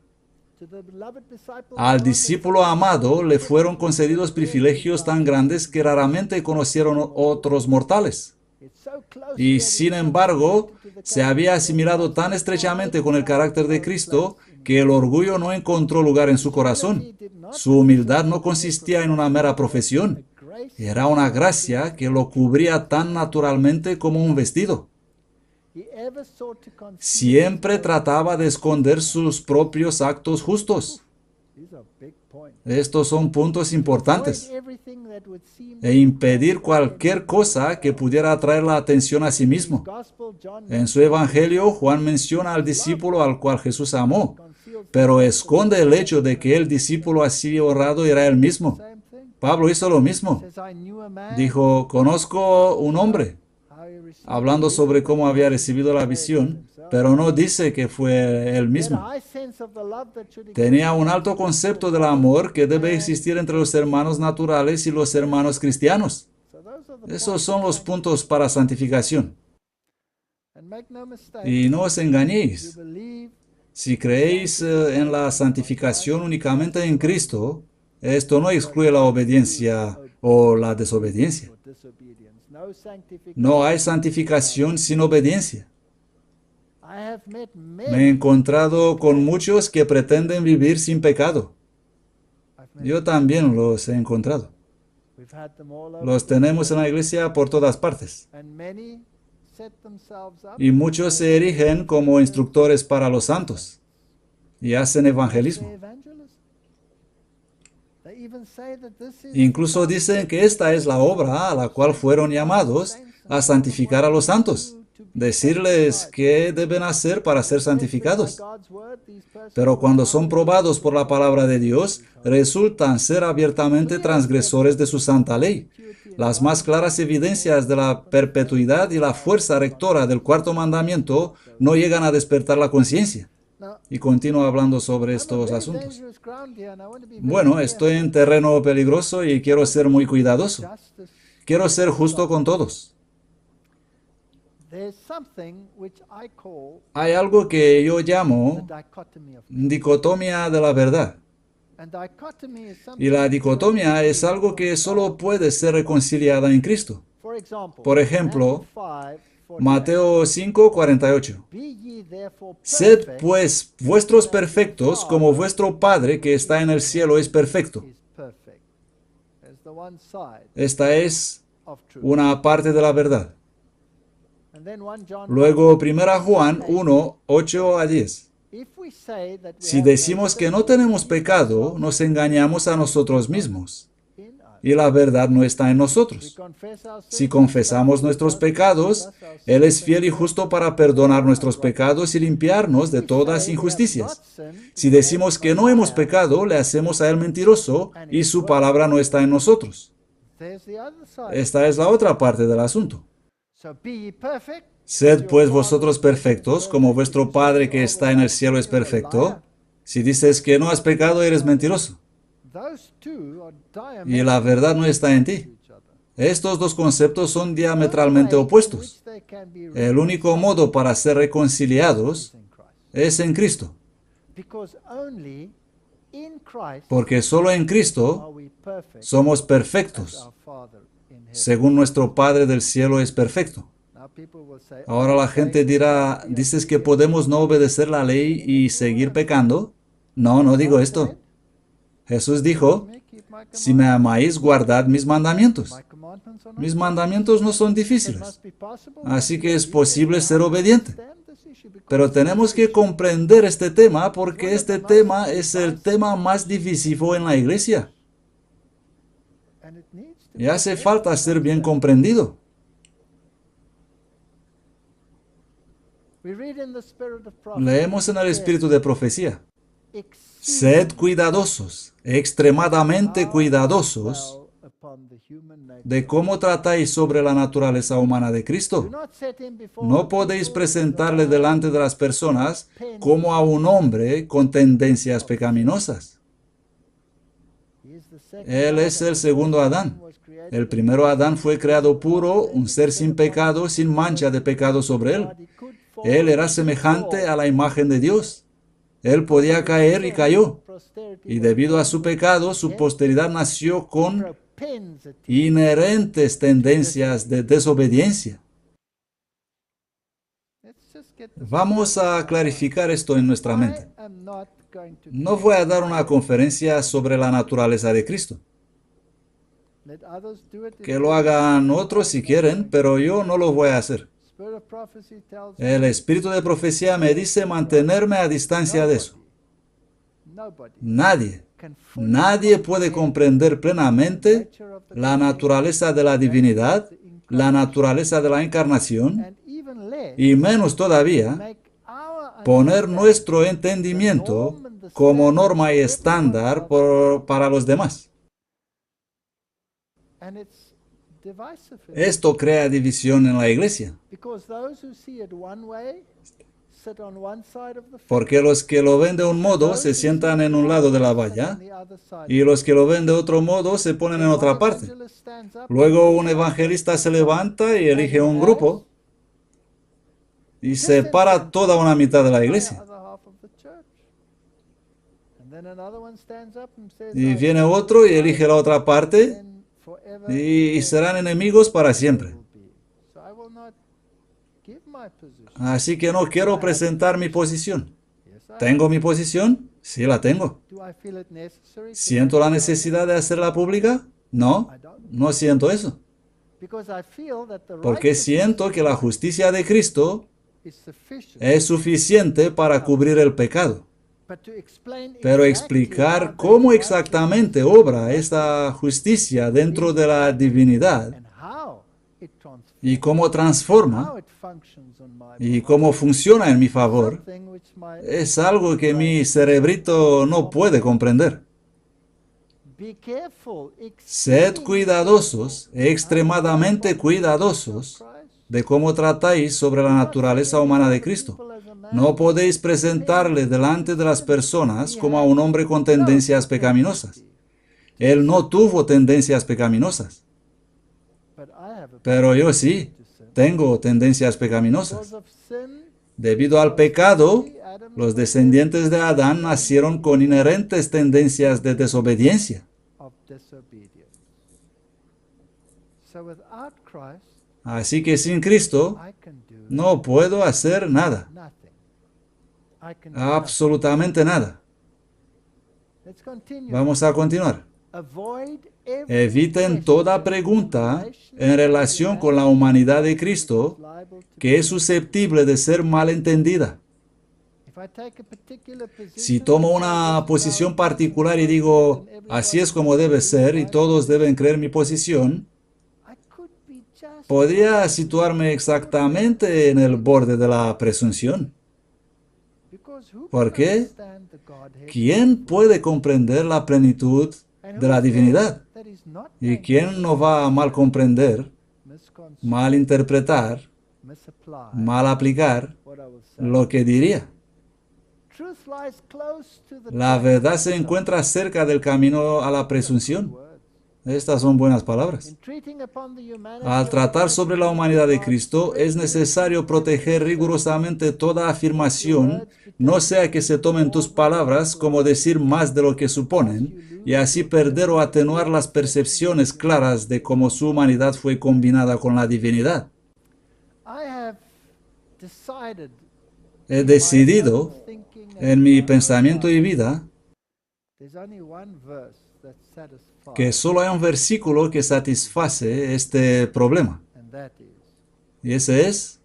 Al discípulo amado le fueron concedidos privilegios tan grandes que raramente conocieron otros mortales. Y sin embargo, se había asimilado tan estrechamente con el carácter de Cristo que el orgullo no encontró lugar en su corazón. Su humildad no consistía en una mera profesión. Era una gracia que lo cubría tan naturalmente como un vestido. Siempre trataba de esconder sus propios actos justos. Estos son puntos importantes. E impedir cualquier cosa que pudiera atraer la atención a sí mismo. En su evangelio, Juan menciona al discípulo al cual Jesús amó, pero esconde el hecho de que el discípulo así honrado era él mismo. Pablo hizo lo mismo. Dijo, conozco un hombre, hablando sobre cómo había recibido la visión, pero no dice que fue él mismo. Tenía un alto concepto del amor que debe existir entre los hermanos naturales y los hermanos cristianos. Esos son los puntos para santificación. Y no os engañéis. Si creéis en la santificación únicamente en Cristo, esto no excluye la obediencia o la desobediencia. No hay santificación sin obediencia. Me he encontrado con muchos que pretenden vivir sin pecado. Yo también los he encontrado. Los tenemos en la iglesia por todas partes. Y muchos se erigen como instructores para los santos y hacen evangelismo. Incluso dicen que esta es la obra a la cual fueron llamados, a santificar a los santos. Decirles qué deben hacer para ser santificados. Pero cuando son probados por la palabra de Dios, resultan ser abiertamente transgresores de su santa ley. Las más claras evidencias de la perpetuidad y la fuerza rectora del cuarto mandamiento no llegan a despertar la conciencia. Y continúa hablando sobre estos asuntos. Bueno, estoy en terreno peligroso y quiero ser muy cuidadoso. Quiero ser justo con todos. Hay algo que yo llamo dicotomía de la verdad. Y la dicotomía es algo que solo puede ser reconciliada en Cristo. Por ejemplo, Mateo 5:48. Sed pues vuestros perfectos como vuestro Padre que está en el cielo es perfecto. Esta es una parte de la verdad. Luego, 1 Juan 1:8-10. Si decimos que no tenemos pecado, nos engañamos a nosotros mismos, y la verdad no está en nosotros. Si confesamos nuestros pecados, Él es fiel y justo para perdonar nuestros pecados y limpiarnos de todas injusticias. Si decimos que no hemos pecado, le hacemos a Él mentiroso, y su palabra no está en nosotros. Esta es la otra parte del asunto. Sed pues vosotros perfectos, como vuestro Padre que está en el cielo es perfecto. Si dices que no has pecado, eres mentiroso, y la verdad no está en ti. Estos dos conceptos son diametralmente opuestos. El único modo para ser reconciliados es en Cristo. Porque solo en Cristo somos perfectos, según nuestro Padre del cielo es perfecto. Ahora la gente dirá, ¿dices que podemos no obedecer la ley y seguir pecando? No, no digo esto. Jesús dijo, si me amáis, guardad mis mandamientos. Mis mandamientos no son difíciles, así que es posible ser obediente. Pero tenemos que comprender este tema porque este tema es el tema más divisivo en la iglesia. Y hace falta ser bien comprendido. Leemos en el espíritu de profecía: sed cuidadosos, extremadamente cuidadosos, de cómo tratáis sobre la naturaleza humana de Cristo. No podéis presentarle delante de las personas como a un hombre con tendencias pecaminosas. Él es el segundo Adán. El primero Adán fue creado puro, un ser sin pecado, sin mancha de pecado sobre él. Él era semejante a la imagen de Dios. Él podía caer y cayó. Y debido a su pecado, su posteridad nació con inherentes tendencias de desobediencia. Vamos a clarificar esto en nuestra mente. No voy a dar una conferencia sobre la naturaleza de Cristo. Que lo hagan otros si quieren, pero yo no lo voy a hacer. El espíritu de profecía me dice mantenerme a distancia de eso. Nadie puede comprender plenamente la naturaleza de la divinidad, la naturaleza de la encarnación, y menos todavía poner nuestro entendimiento como norma y estándar para los demás. Esto crea división en la iglesia. Porque los que lo ven de un modo se sientan en un lado de la valla y los que lo ven de otro modo se ponen en otra parte. Luego un evangelista se levanta y elige un grupo y separa toda una mitad de la iglesia. Y viene otro y elige la otra parte y serán enemigos para siempre. Así que no quiero presentar mi posición. ¿Tengo mi posición? Sí, la tengo. ¿Siento la necesidad de hacerla pública? No, no siento eso. Porque siento que la justicia de Cristo es suficiente para cubrir el pecado. Pero explicar cómo exactamente obra esta justicia dentro de la divinidad y cómo transforma y cómo funciona en mi favor es algo que mi cerebrito no puede comprender. Sed cuidadosos, extremadamente cuidadosos, de cómo tratáis sobre la naturaleza humana de Cristo. No podéis presentarle delante de las personas como a un hombre con tendencias pecaminosas. Él no tuvo tendencias pecaminosas. Pero yo sí, tengo tendencias pecaminosas. Debido al pecado, los descendientes de Adán nacieron con inherentes tendencias de desobediencia. Así que sin Cristo no puedo hacer nada. Absolutamente nada. Vamos a continuar. Eviten toda pregunta en relación con la humanidad de Cristo que es susceptible de ser malentendida. Si tomo una posición particular y digo, así es como debe ser y todos deben creer mi posición, podría situarme exactamente en el borde de la presunción. ¿Por qué? ¿Quién puede comprender la plenitud de la divinidad? ¿Y quién no va a mal comprender, mal interpretar, mal aplicar lo que diría? La verdad se encuentra cerca del camino a la presunción. Estas son buenas palabras. Al tratar sobre la humanidad de Cristo, es necesario proteger rigurosamente toda afirmación, no sea que se tomen tus palabras como decir más de lo que suponen, y así perder o atenuar las percepciones claras de cómo su humanidad fue combinada con la divinidad. He decidido, en mi pensamiento y vida, que solo hay un versículo que satisface este problema. Y ese es,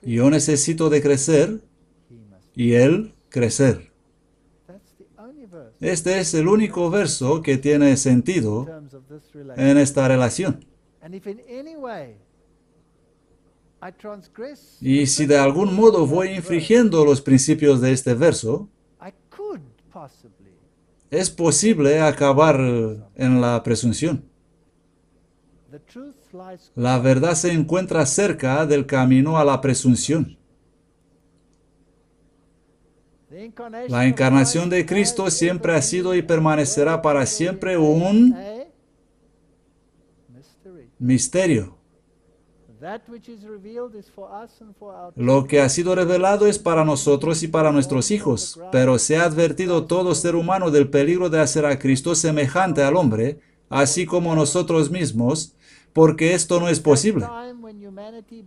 yo necesito de crecer y Él crecer. Este es el único verso que tiene sentido en esta relación. Y si de algún modo voy infringiendo los principios de este verso, es posible acabar en la presunción. La verdad se encuentra cerca del camino a la presunción. La encarnación de Cristo siempre ha sido y permanecerá para siempre un misterio. Lo que ha sido revelado es para nosotros y para nuestros hijos, pero se ha advertido todo ser humano del peligro de hacer a Cristo semejante al hombre, así como nosotros mismos, porque esto no es posible.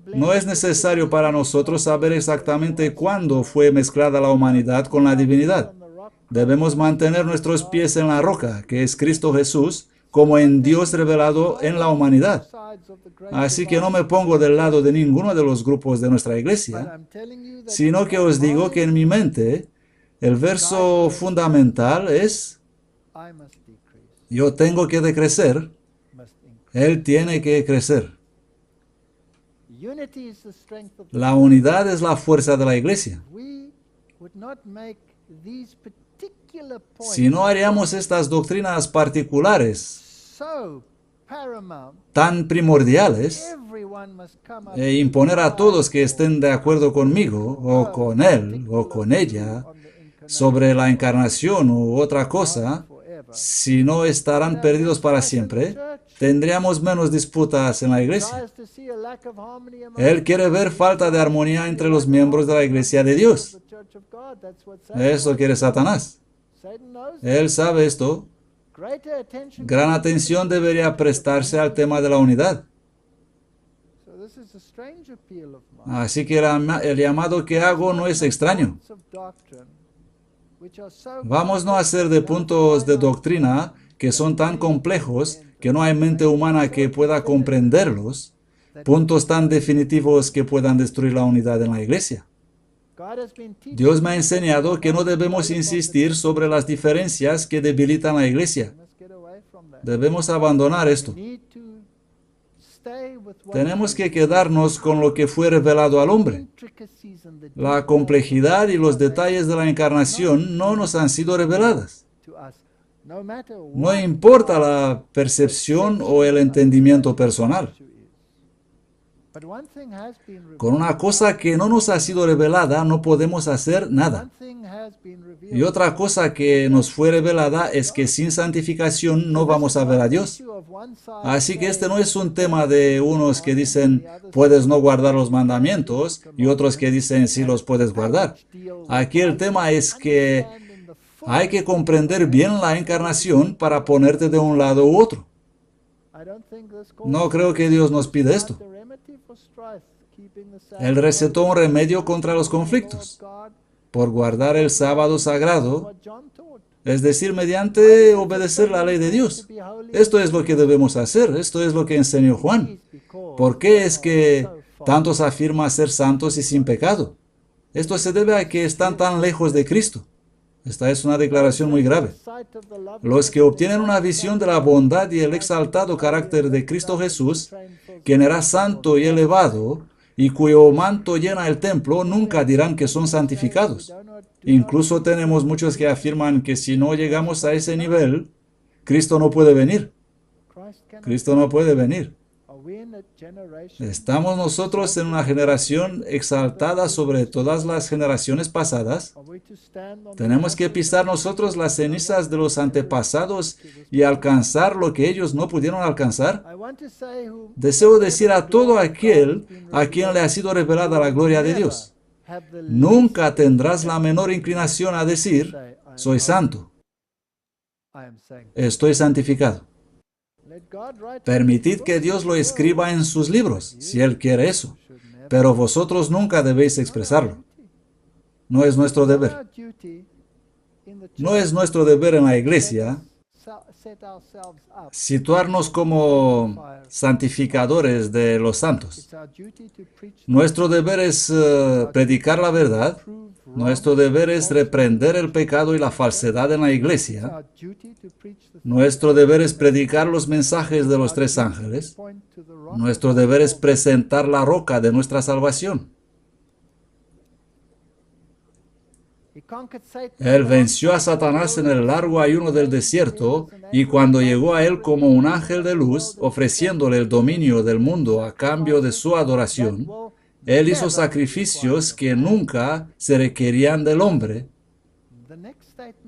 No es necesario para nosotros saber exactamente cuándo fue mezclada la humanidad con la divinidad. Debemos mantener nuestros pies en la roca, que es Cristo Jesús, como en Dios revelado en la humanidad. Así que no me pongo del lado de ninguno de los grupos de nuestra iglesia, sino que os digo que en mi mente el verso fundamental es: yo tengo que decrecer, Él tiene que crecer. La unidad es la fuerza de la iglesia. Si no haríamos estas doctrinas particulares tan primordiales e imponer a todos que estén de acuerdo conmigo o con él o con ella sobre la encarnación u otra cosa, si no estarán perdidos para siempre, tendríamos menos disputas en la iglesia. Él quiere ver falta de armonía entre los miembros de la iglesia de Dios. Eso quiere Satanás. Él sabe esto. Gran atención debería prestarse al tema de la unidad. Así que el llamado que hago no es extraño. Vamos no a hacer de puntos de doctrina que son tan complejos que no hay mente humana que pueda comprenderlos, puntos tan definitivos que puedan destruir la unidad en la iglesia. Dios me ha enseñado que no debemos insistir sobre las diferencias que debilitan la iglesia. Debemos abandonar esto. Tenemos que quedarnos con lo que fue revelado al hombre. La complejidad y los detalles de la encarnación no nos han sido reveladas. No importa la percepción o el entendimiento personal. Con una cosa que no nos ha sido revelada no podemos hacer nada. Y otra cosa que nos fue revelada es que sin santificación no vamos a ver a Dios. Así que este no es un tema de unos que dicen puedes no guardar los mandamientos y otros que dicen sí los puedes guardar. Aquí el tema es que hay que comprender bien la encarnación para ponerte de un lado u otro. No creo que Dios nos pide esto. Él recetó un remedio contra los conflictos, por guardar el sábado sagrado, es decir, mediante obedecer la ley de Dios. Esto es lo que debemos hacer, esto es lo que enseñó Juan. ¿Por qué es que tantos afirman ser santos y sin pecado? Esto se debe a que están tan lejos de Cristo. Esta es una declaración muy grave. Los que obtienen una visión de la bondad y el exaltado carácter de Cristo Jesús, quien era santo y elevado, y cuyo manto llena el templo, nunca dirán que son santificados. Incluso tenemos muchos que afirman que si no llegamos a ese nivel, Cristo no puede venir. Cristo no puede venir. ¿Estamos nosotros en una generación exaltada sobre todas las generaciones pasadas? ¿Tenemos que pisar nosotros las cenizas de los antepasados y alcanzar lo que ellos no pudieron alcanzar? Deseo decir a todo aquel a quien le ha sido revelada la gloria de Dios: nunca tendrás la menor inclinación a decir, soy santo, estoy santificado. Permitid que Dios lo escriba en sus libros, si Él quiere eso, pero vosotros nunca debéis expresarlo. No es nuestro deber. No es nuestro deber en la iglesia situarnos como santificadores de los santos. Nuestro deber es predicar la verdad. Nuestro deber es reprender el pecado y la falsedad en la iglesia. Nuestro deber es predicar los mensajes de los tres ángeles. Nuestro deber es presentar la roca de nuestra salvación. Él venció a Satanás en el largo ayuno del desierto, y cuando llegó a él como un ángel de luz, ofreciéndole el dominio del mundo a cambio de su adoración, él hizo sacrificios que nunca se requerían del hombre.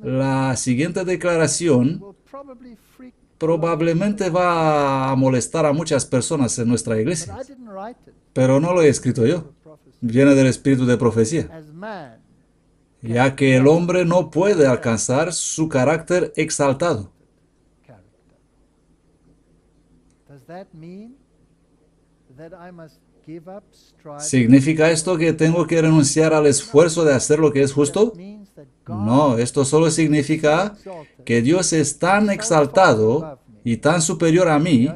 La siguiente declaración probablemente va a molestar a muchas personas en nuestra iglesia, pero no lo he escrito yo. Viene del espíritu de profecía. Ya que el hombre no puede alcanzar su carácter exaltado. ¿Significa esto que tengo que renunciar al esfuerzo de hacer lo que es justo? No, esto solo significa que Dios es tan exaltado y tan superior a mí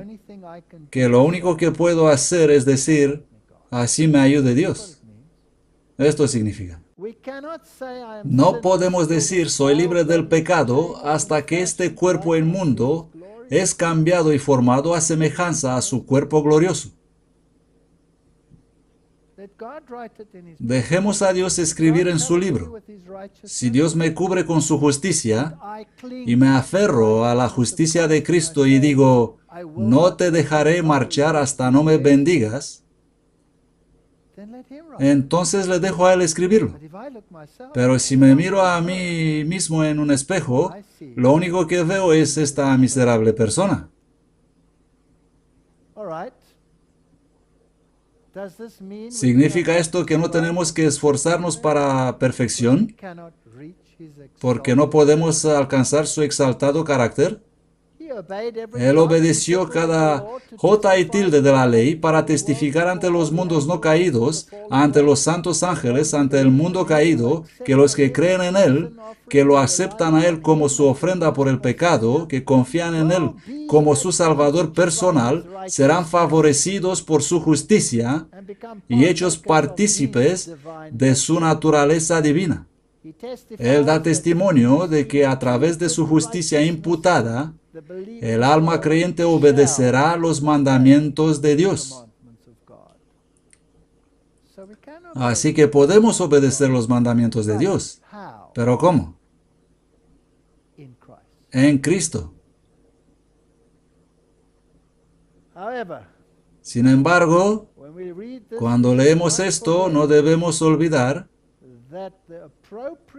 que lo único que puedo hacer es decir, así me ayude Dios. Esto significa. No podemos decir soy libre del pecado hasta que este cuerpo inmundo es cambiado y formado a semejanza a su cuerpo glorioso. Dejemos a Dios escribir en su libro. Si Dios me cubre con su justicia y me aferro a la justicia de Cristo y digo, no te dejaré marchar hasta no me bendigas, entonces le dejo a Él escribirlo. Pero si me miro a mí mismo en un espejo, lo único que veo es esta miserable persona. ¿Significa esto que no tenemos que esforzarnos para perfección? ¿Porque no podemos alcanzar su exaltado carácter? Él obedeció cada jota y tilde de la ley para testificar ante los mundos no caídos, ante los santos ángeles, ante el mundo caído, que los que creen en Él, que lo aceptan a Él como su ofrenda por el pecado, que confían en Él como su Salvador personal, serán favorecidos por su justicia y hechos partícipes de su naturaleza divina. Él da testimonio de que a través de su justicia imputada, el alma creyente obedecerá los mandamientos de Dios. Así que podemos obedecer los mandamientos de Dios. ¿Pero cómo? En Cristo. Sin embargo, cuando leemos esto, no debemos olvidar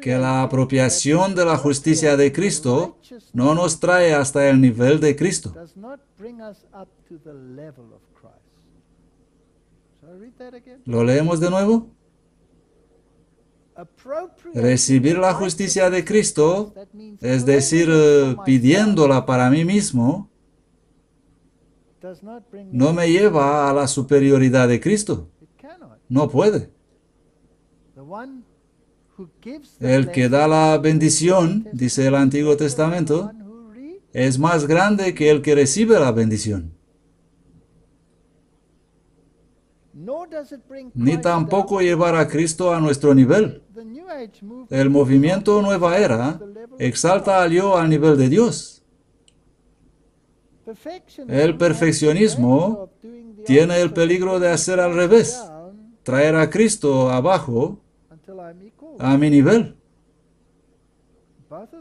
que la apropiación de la justicia de Cristo no nos trae hasta el nivel de Cristo. ¿Lo leemos de nuevo? Recibir la justicia de Cristo, es decir, pidiéndola para mí mismo, no me lleva a la superioridad de Cristo. No puede. El que da la bendición, dice el Antiguo Testamento, es más grande que el que recibe la bendición. Ni tampoco llevar a Cristo a nuestro nivel. El movimiento Nueva Era exalta al yo al nivel de Dios. El perfeccionismo tiene el peligro de hacer al revés, traer a Cristo abajo a mi nivel.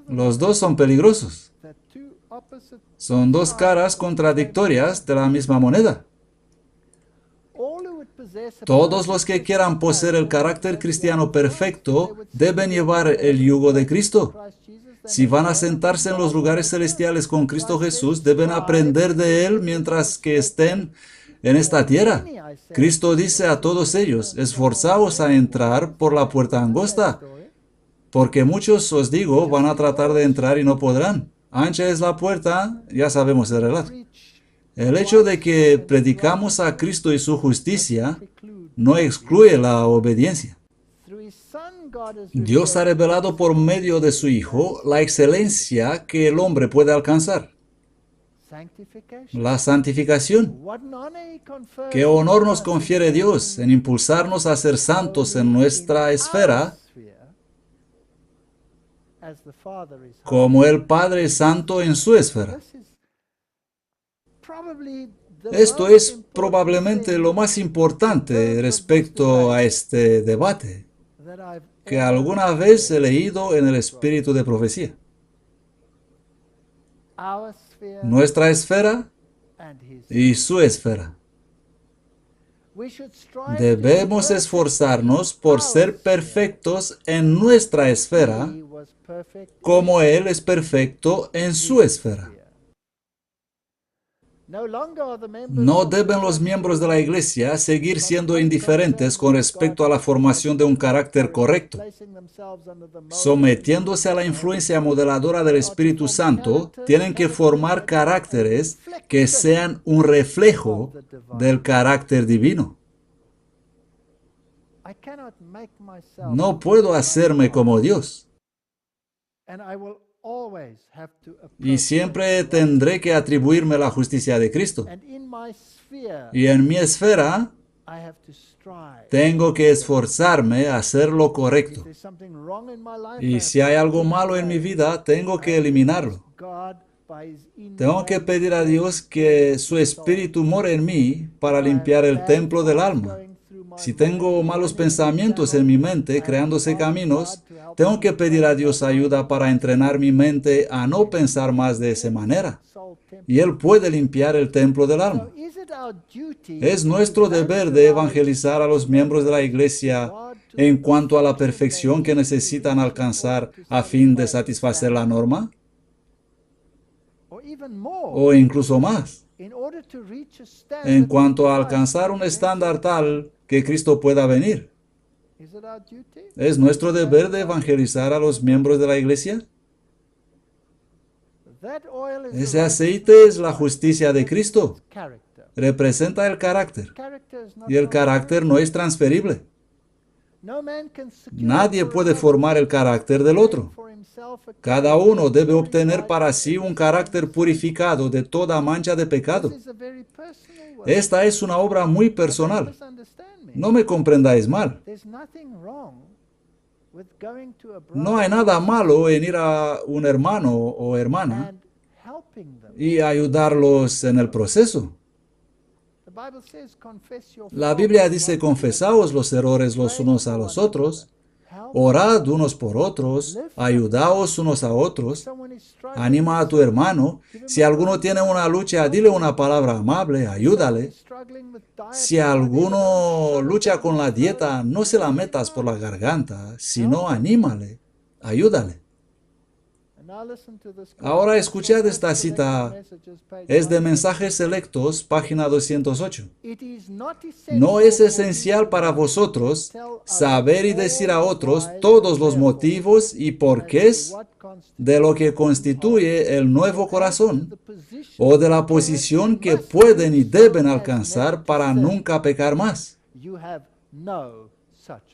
Los dos son peligrosos. Son dos caras contradictorias de la misma moneda. Todos los que quieran poseer el carácter cristiano perfecto deben llevar el yugo de Cristo. Si van a sentarse en los lugares celestiales con Cristo Jesús, deben aprender de Él mientras que estén en esta tierra. Cristo dice a todos ellos, esforzaos a entrar por la puerta angosta, porque muchos, os digo, van a tratar de entrar y no podrán. Ancha es la puerta, ya sabemos el relato. El hecho de que predicamos a Cristo y su justicia no excluye la obediencia. Dios ha revelado por medio de su Hijo la excelencia que el hombre puede alcanzar. La santificación. ¿Qué honor nos confiere Dios en impulsarnos a ser santos en nuestra esfera, como el Padre es santo en su esfera? Esto es probablemente lo más importante respecto a este debate que alguna vez he leído en el espíritu de profecía. Nuestra esfera y su esfera. Debemos esforzarnos por ser perfectos en nuestra esfera, como Él es perfecto en su esfera. No deben los miembros de la Iglesia seguir siendo indiferentes con respecto a la formación de un carácter correcto. Sometiéndose a la influencia modeladora del Espíritu Santo, tienen que formar caracteres que sean un reflejo del carácter divino. No puedo hacerme como Dios. Y siempre tendré que atribuirme la justicia de Cristo. Y en mi esfera, tengo que esforzarme a hacer lo correcto. Y si hay algo malo en mi vida, tengo que eliminarlo. Tengo que pedir a Dios que su Espíritu more en mí para limpiar el templo del alma. Si tengo malos pensamientos en mi mente, creándose caminos, tengo que pedir a Dios ayuda para entrenar mi mente a no pensar más de esa manera. Y Él puede limpiar el templo del alma. Es nuestro deber de evangelizar a los miembros de la Iglesia en cuanto a la perfección que necesitan alcanzar a fin de satisfacer la norma, o incluso más, en cuanto a alcanzar un estándar tal que Cristo pueda venir. ¿Es nuestro deber de evangelizar a los miembros de la Iglesia? Ese aceite es la justicia de Cristo. Representa el carácter. Y el carácter no es transferible. Nadie puede formar el carácter del otro. Cada uno debe obtener para sí un carácter purificado de toda mancha de pecado. Esta es una obra muy personal. No me comprendáis mal. No hay nada malo en ir a un hermano o hermana y ayudarlos en el proceso. La Biblia dice: confesaos los errores los unos a los otros, orad unos por otros, ayudaos unos a otros, anima a tu hermano. Si alguno tiene una lucha, dile una palabra amable, ayúdale. Si alguno lucha con la dieta, no se la metas por la garganta, sino anímale, ayúdale. Ahora escuchad esta cita. Es de Mensajes Selectos, página 208. No es esencial para vosotros saber y decir a otros todos los motivos y porqués de lo que constituye el nuevo corazón o de la posición que pueden y deben alcanzar para nunca pecar más.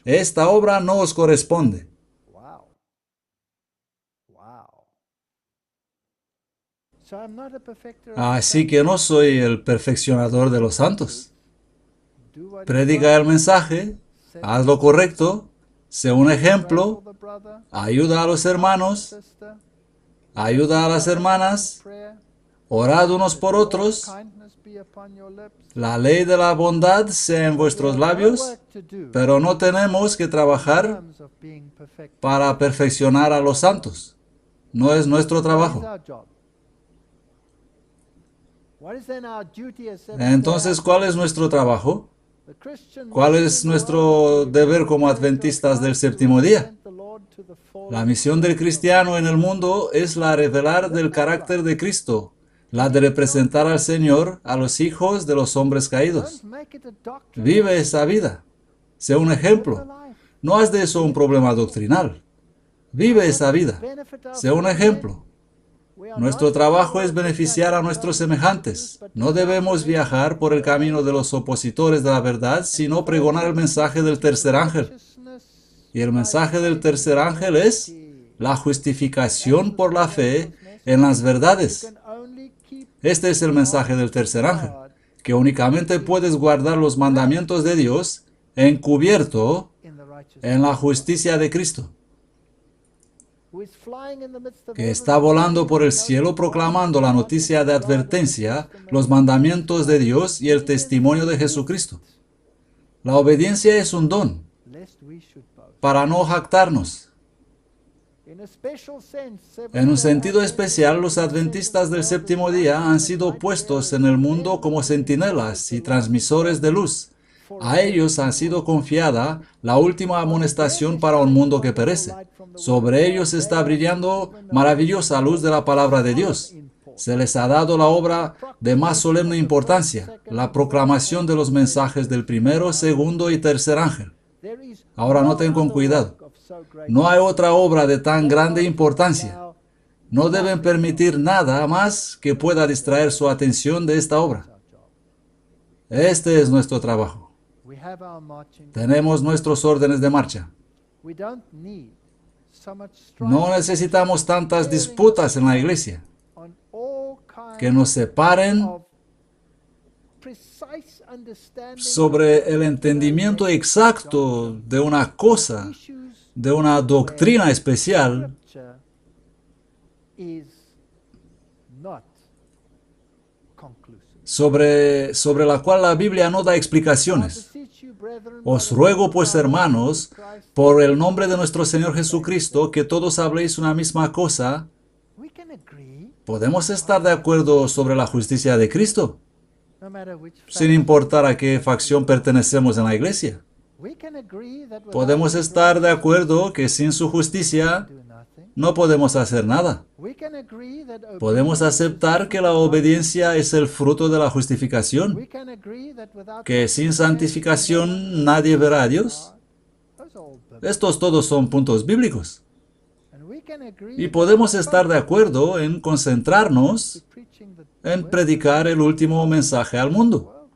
Esta obra no os corresponde. Así que no soy el perfeccionador de los santos. Predica el mensaje, haz lo correcto, sé un ejemplo, ayuda a los hermanos, ayuda a las hermanas, orad unos por otros, la ley de la bondad sea en vuestros labios, pero no tenemos que trabajar para perfeccionar a los santos. No es nuestro trabajo. Entonces, ¿cuál es nuestro trabajo? ¿Cuál es nuestro deber como adventistas del séptimo día? La misión del cristiano en el mundo es la de revelar del carácter de Cristo, la de representar al Señor a los hijos de los hombres caídos. Vive esa vida. Sé un ejemplo. No haz de eso un problema doctrinal. Vive esa vida. Sé un ejemplo. Nuestro trabajo es beneficiar a nuestros semejantes. No debemos viajar por el camino de los opositores de la verdad, sino pregonar el mensaje del tercer ángel. Y el mensaje del tercer ángel es la justificación por la fe en las verdades. Este es el mensaje del tercer ángel, que únicamente puedes guardar los mandamientos de Dios encubierto en la justicia de Cristo, que está volando por el cielo proclamando la noticia de advertencia, los mandamientos de Dios y el testimonio de Jesucristo. La obediencia es un don para no jactarnos. En un sentido especial, los adventistas del séptimo día han sido puestos en el mundo como centinelas y transmisores de luz. A ellos ha sido confiada la última amonestación para un mundo que perece. Sobre ellos está brillando maravillosa luz de la palabra de Dios. Se les ha dado la obra de más solemne importancia, la proclamación de los mensajes del primero, segundo y tercer ángel. Ahora noten con cuidado. No hay otra obra de tan grande importancia. No deben permitir nada más que pueda distraer su atención de esta obra. Este es nuestro trabajo. Tenemos nuestros órdenes de marcha. No necesitamos tantas disputas en la iglesia que nos separen sobre el entendimiento exacto de una cosa, de una doctrina especial, sobre la cual la Biblia no da explicaciones. Os ruego, pues, hermanos, por el nombre de nuestro Señor Jesucristo, que todos habléis una misma cosa. ¿Podemos estar de acuerdo sobre la justicia de Cristo? Sin importar a qué facción pertenecemos en la iglesia. Podemos estar de acuerdo que sin su justicia no podemos hacer nada. Podemos aceptar que la obediencia es el fruto de la justificación, que sin santificación nadie verá a Dios. Estos todos son puntos bíblicos. Y podemos estar de acuerdo en concentrarnos en predicar el último mensaje al mundo.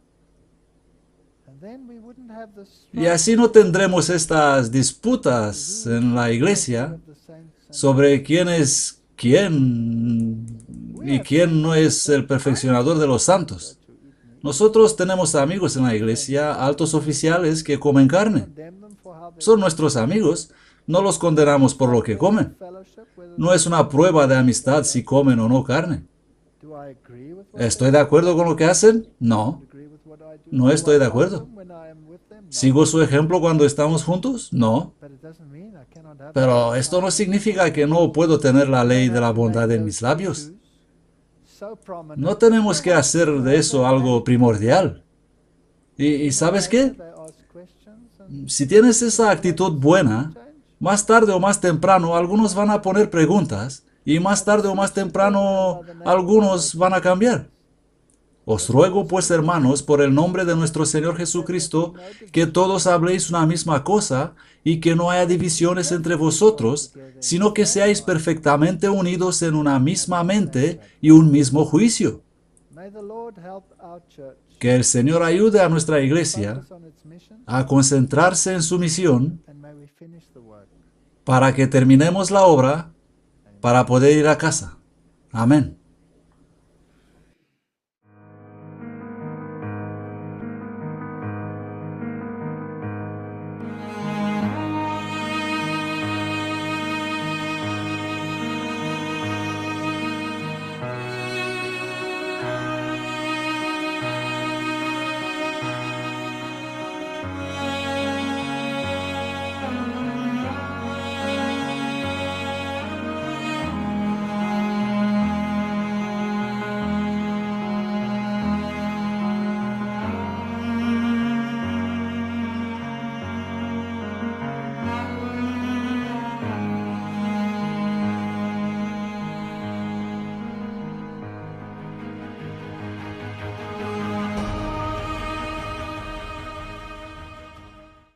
Y así no tendremos estas disputas en la iglesia sobre quién es quién y quién no es el perfeccionador de los santos. Nosotros tenemos amigos en la iglesia, altos oficiales que comen carne. Son nuestros amigos. No los condenamos por lo que comen. No es una prueba de amistad si comen o no carne. ¿Estoy de acuerdo con lo que hacen? No. No estoy de acuerdo. ¿Sigo su ejemplo cuando estamos juntos? No. Pero esto no significa que no puedo tener la ley de la bondad en mis labios. No tenemos que hacer de eso algo primordial. ¿Y sabes qué? Si tienes esa actitud buena, más tarde o más temprano algunos van a poner preguntas y más tarde o más temprano algunos van a cambiar. Os ruego, pues, hermanos, por el nombre de nuestro Señor Jesucristo, que todos habléis una misma cosa y que no haya divisiones entre vosotros, sino que seáis perfectamente unidos en una misma mente y un mismo juicio. Que el Señor ayude a nuestra iglesia a concentrarse en su misión para que terminemos la obra para poder ir a casa. Amén.